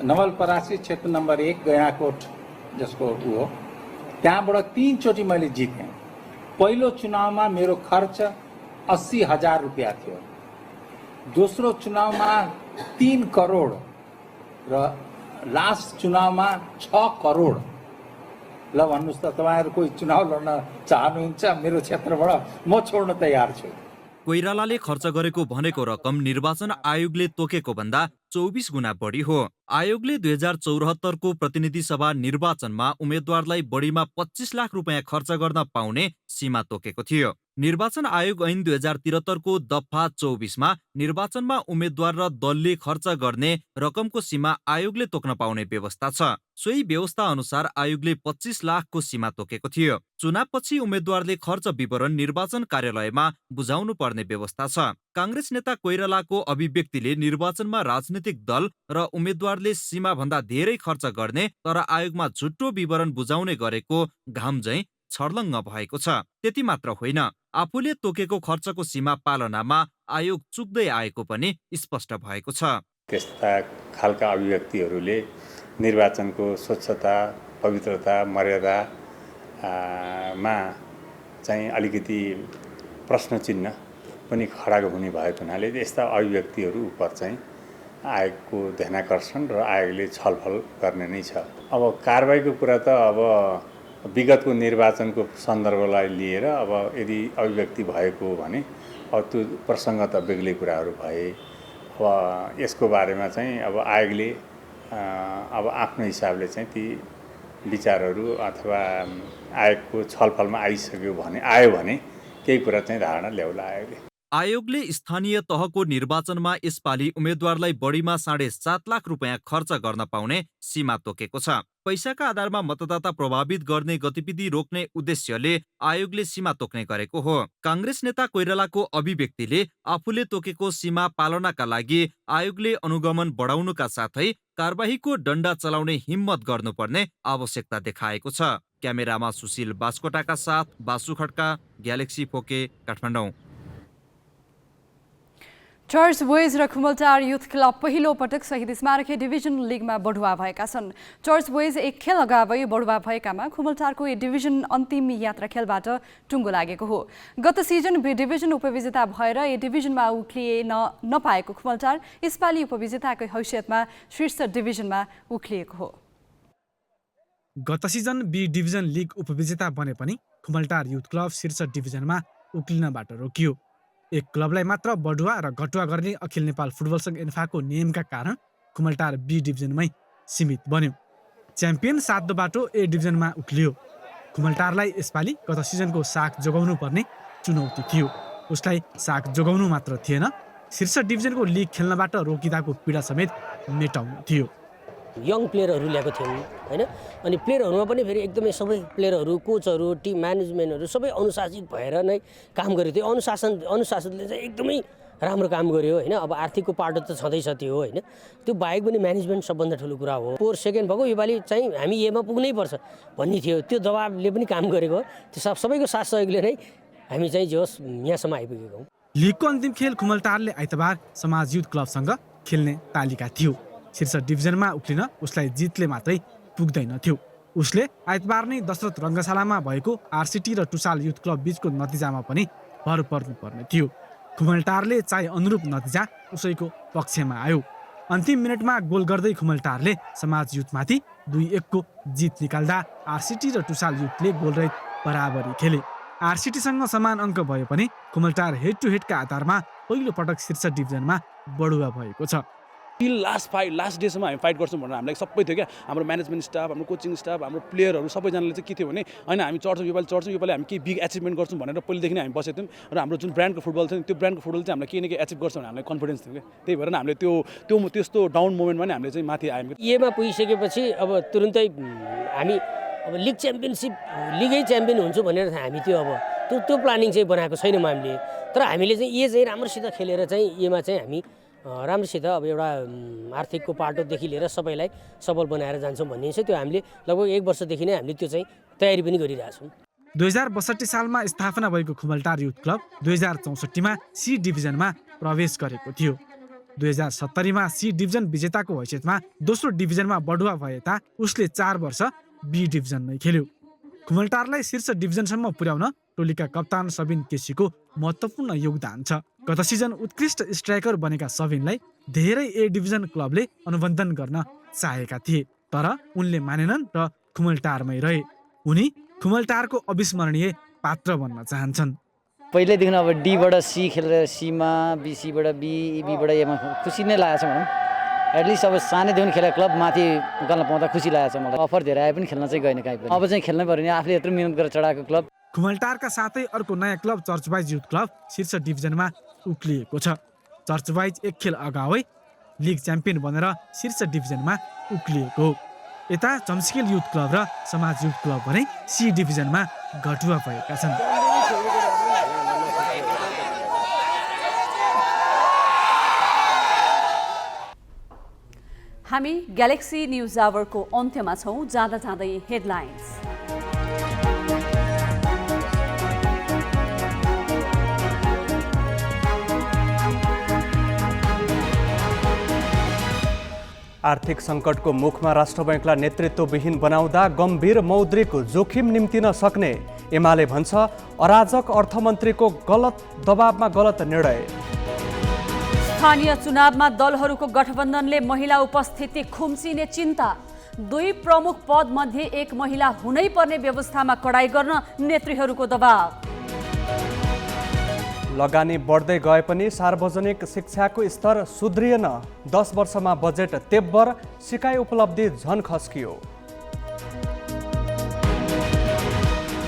नवलपरासी क्षेत्र नम्बर 1 गयाकोट जसको हो त्यहाँबाट 3 चोटी मैले जितेँ। पहिलो चुनावमा मेरो खर्च 80,000 रुपैयाँ थियो। दोस्रो चुनावमा 3 करोड र लास्ट चुनावमा 6 करोड। ल भन्नुस् त तपाईहरु कोही चुनाव लड्न चाहनुहुन्छ मेरो क्षेत्रबाट म छोड्न तयार छु। कोइरालाले खर्च गरेको भनेको रकम निर्वाचन आयोगले तोकेको भन्दा 24 गुणा बढी हो। आयोगले 2074 को प्रतिनिधि सभा निर्वाचनमा उम्मेद्वारलाई बढीमा 25 लाख रुपैयाँ खर्च गर्न पाउने सीमा तोकेको थियो। निर्वाचन आयोग ऐन 2073 को दफा 24 मा निर्वाचनमा उम्मेद्वार र दलले खर्च गर्ने रकमको सीमा आयोगले तोक्न पाउने व्यवस्था छ। सोही व्यवस्था अनुसार आयोगले 25 लाखको सीमा तोकेको थियो। चुनावपछि उम्मेद्वारले खर्च विवरण निर्वाचन कार्यालयमा बुझाउनु पर्ने व्यवस्था छ। कांग्रेस नेता कोइरालाको अभिव्यक्तिले निर्वाचनमा राजनीतिक दल र उम्मेद्वारले सीमा भन्दा धेरै खर्च गर्ने तर आयोगमा झुट्टो विवरण बुझाउने गरेको घाम झैं छर्लङ्ग भएको छ। त्यति मात्र होइन, आफूले तोकेको खर्चको सीमा पालनामा आयोग चुक्दै आएको पनि स्पष्ट भएको छ। त्यस्ता खालका अभिव्यक्तिहरूले निर्वाचनको स्वच्छता, पवित्रता, मर्यादा मा चाहिँ अलिकति प्रश्न चिन्ह पनि खडा हुने भएको हुनाले यस्ता अभिव्यक्तिहरू उप चाहिँ आयोगको ध्यानाकर्षण र आयोगले छलफल गर्ने नै छ। अब कारबाहीको कुरा त अब विगतको निर्वाचनको सन्दर्भलाई लिएर अब यदि अभिव्यक्ति भएको हो भने अब त्यो प्रसङ्ग त बेग्लै कुराहरू भए। अब यसको बारेमा चाहिँ अब आयोगले अब आफ्नो हिसाबले चाहिँ ती विचारहरू अथवा आयोगको छलफलमा आयो भने केही कुरा चाहिँ धारणा ल्याउला आयोगले। आयोगले स्थानीय तहको निर्वाचनमा यसपालि उम्मेद्वारलाई बढीमा 7.5 लाख रुपैयाँ खर्च गर्न पाउने सीमा तोकेको छ। पैसाका आधारमा मतदाता प्रभावित गर्ने गतिविधि रोक्ने उद्देश्यले आयोगले सीमा तोक्ने गरेको हो। कांग्रेस नेता कोइरालाको अभिव्यक्तिले आफूले तोकेको सीमा पालनाका लागि आयोगले अनुगमन बढाउनुका साथै कारबाहीको डण्डा चलाउने हिम्मत गर्नुपर्ने आवश्यकता देखाएको छ। क्यामेरामा सुशील बास्कोटाका साथ Basu Khadka, galaxy four K, Kathmandu. Church boys र खुमलटार युथ क्लब पहिलो पटक शहीद स्मारक डिभिजन लिगमा बढुवा भएका छन्। चर्च बोइज एक खेल अगावै बढुवा भएकामा खुमलटारको ए डिभिजन अन्तिम यात्रा खेलबाट टुङ्गो लागेको हो। गत सिजन बी डिभिजन उपविजेता भएर ए डिभिजनमा उक्लिन नपाएको खुमलटार यसपालि उपविजेताको हैसियतमा शीर्ष डिभिजनमा उक्लिएको हो। गत सिजन बी डिभिजन लिग उपविजेता बने पनि खुमलटार युथ क्लब शीर्ष डिभिजनमा उक्लिनबाट रोकियो। एक क्लबलाई मात्र बढुवा र घटुवा गर्ने अखिल नेपाल फुटबल संघ एन्फाको नियमका कारण खुमलटार बी डिभिजनमै सीमित बन्यो। च्याम्पियन सातो बाटो ए डिभिजनमा उक्लियो। खुमलटारलाई यसपालि गत सिजनको साख जोगाउनु पर्ने चुनौती थियो। उसलाई साख जोगाउनु मात्र थिएन, शीर्ष डिभिजनको लिग खेल्नबाट रोकिदाको पीडा समेत मेटाउनु थियो। यङ प्लेयरहरू ल्याएको थियौँ हैन, अनि प्लेयरहरूमा पनि फेरि एकदमै सबै प्लेयरहरू, कोचहरू, टिम म्यानेजमेन्टहरू सबै अनुशासित भएर नै काम गर्यो। त्यो अनुशासनले चाहिँ एकदमै राम्रो काम गर्यो हैन। अब आर्थिकको पाटो त छँदैछ त्यो हैन, त्यो बाहेक पनि म्यानेजमेन्ट सबभन्दा ठुलो कुरा हो। 4 सेकेन्ड भएको योपालि चाहिँ हामी एमा पुग्नै पर्छ भन्ने थियो, त्यो दबावले पनि काम गरेको। त्यो सबैको साथ सहयोगले नै हामी चाहिँ जे होस् यहाँसम्म आइपुगेको हौँ। लिगको अन्तिम खेल खुमलटारले आइतबार समाज युथ क्लबसँग खेल्ने तालिका थियो। शीर्ष डिभिजनमा उक्लिन उसलाई जितले मात्रै पुग्दैन थियो। ऊ उसले आइतबार नै दशरथ रङ्गशालामा भएको आरसिटी र टुसाल युथ क्लब बीचको नतिजामा पनि भर पर्नुपर्ने थियो। खुमलटारले चाहे अनुरूप नतिजा उसैको पक्षमा आयो। अन्तिम मिनटमा गोल गर्दै खुमलटारले समाज युथमाथि 2-1 को जित निकाल्दा आरसिटी र टुसाल युथले गोलरहित बराबरी खेले। आरसिटीसँग समान अङ्क भए पनि खुमलटार हेड टु हेडका आधारमा पहिलो पटक शीर्ष डिभिजनमा बढुवा भएको छ। लास्ट डेसम्म हामी फाइट गर्छौँ भनेर हामीलाई सबै थियो क्या। हाम्रो म्यानेजमेन्ट स्टाफ, हाम्रो कोचिङ स्टाफ, हाम्रो प्लेयरहरू सबैजनाले चाहिँ के थियो भने होइन हामी चढ्छौँ, योपालि हामी केही बिग एचिभमेन्ट गर्छौँ भनेर पहिलेदेखि नै हामी बसेको थियौँ। र हाम्रो जुन ब्रान्डको फुटबल थियो त्यो ब्रान्डको फुटबल चाहिँ हामीलाई केही न केही एचिभ गर्छ भने हामीलाई कन्फिडेन्स थियो क्या। त्यही भएर हामीले त्यस्तो डाउन मोमेन्टमा नै हामीले चाहिँ माथि आयौँ। एमा पुगिसकेपछि अब तुरुन्तै हामी अब लिग च्याम्पियन हुन्छु भनेर हामी त्यो प्लानिङ चाहिँ बनाएको छैनौँ हामीले। तर हामीले चाहिँ चाहिँ राम्रोसित खेलेर चाहिँ एमा चाहिँ हामी राम्रोसित अब एउटा आर्थिकको पाटोदेखि लिएर सबैलाई सबल बनाएर जान्छौँ भन्ने चाहिँ त्यो हामीले लगभग 1 वर्षदेखि नै हामीले त्यो चाहिँ तयारी पनि गरिरहेछौँ। 2062 सालमा स्थापना भएको खुमलटार युथ क्लब 2064 मा सी डिभिजनमा प्रवेश गरेको थियो। 2070 मा सी डिभिजन विजेताको हैसियतमा दोस्रो डिभिजनमा बढुवा भए ता उसले 4 वर्ष बी डिभिजनमै खेल्यो। खुमलटारलाई शीर्ष डिभिजनसम्म पुर्याउन टोलीका कप्तान सबिन केसीको महत्त्वपूर्ण योगदान छ। गत सिजन उत्कृष्ट स्ट्राइकर बनेका सबिनलाई धेरै ए डिभिजन क्लबले अनुबन्धन गर्न चाहेका थिए, तर उनले मानेनन् र खुमलटारमै रहे। उनी खुमलटारको अविस्मरणीय पात्र बन्न चाहन्छन्। पहिल्यैदेखि अब डीबाट सी खेलेर सीमा, बीसीबाट बी, बीबाट एमा खुसी नै लागेको छ भनौँ। एटलिस्ट अब सानैदेखि खेलेको क्लब माथि गर्न पाउँदा खुसी लागेको छ मलाई। अफर धेरै आए पनि खेल्न चाहिँ गएन कहीँ पनि। अब चाहिँ खेल्नै पर्यो नि, आफूले यत्रो मिहिनेत गरेर चढाएको क्लब। खुमलटारका साथै अर्को नयाँ क्लब चर्चवाइज युथ क्लब शीर्ष डिभिजनमा उक्लिएको छ। चर्चवाइज 1 खेल अगावै लिग च्याम्पियन बनेर शीर्ष डिभिजनमा उक्लिएको हो। यता चम्स्केल युथ क्लब र समाज युथ क्लब भने सी डिभिजनमा घटुवा भएका छन्। हामी ग्यालेक्सी न्युज आवरको अन्त्यमा छौँ। जाँदा जाँदै हेडलाइन्स। आर्थिक सङ्कटको मुखमा राष्ट्र बैङ्कलाई नेतृत्वविहीन बनाउँदा गम्भीर मौद्रिक जोखिम निम्तिन सक्ने एमाले भन्छ। अराजक अर्थमन्त्रीको गलत दबावमा गलत निर्णय। स्थानीय चुनावमा दलहरूको गठबन्धनले महिला उपस्थिति खुम्चिने चिन्ता। 2 प्रमुख पदमध्ये 1 महिला हुनै पर्ने व्यवस्थामा कडाई गर्न नेतृहरूको दबाव। लगानी बढ्दै गए पनि सार्वजनिक शिक्षाको स्तर सुध्रिएन। 10 वर्षमा बजेट तेब्बर, सिकाइ उपलब्धि झन खस्कियो।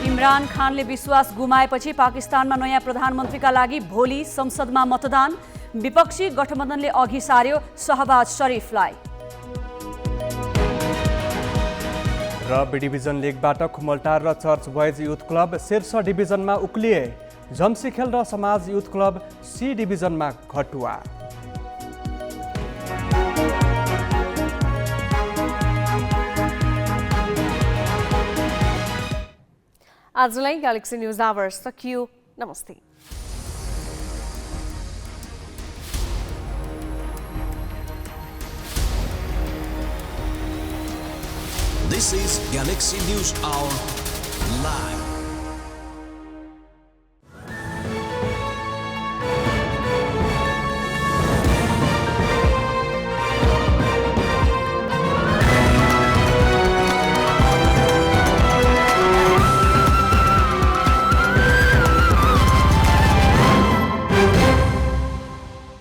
इमरान खानले विश्वास गुमाएपछि पाकिस्तानमा नयाँ प्रधानमन्त्रीका लागि भोलि संसदमा मतदान। विपक्षी गठबन्धनले अघि सार्यो शहबाज शरीफलाई। र बी डिभिजन लिगबाट खुमलटार र चर्च बोइज युथ क्लब शीर्ष डिभिजनमा उक्लिए। जम्सीखेल र समाज युथ क्लब सी डिभिजनमा घटुवा। आजलाई ग्यालेक्सी न्युज आवर सकियो। नमस्ते। This is Galaxy News Hour Live.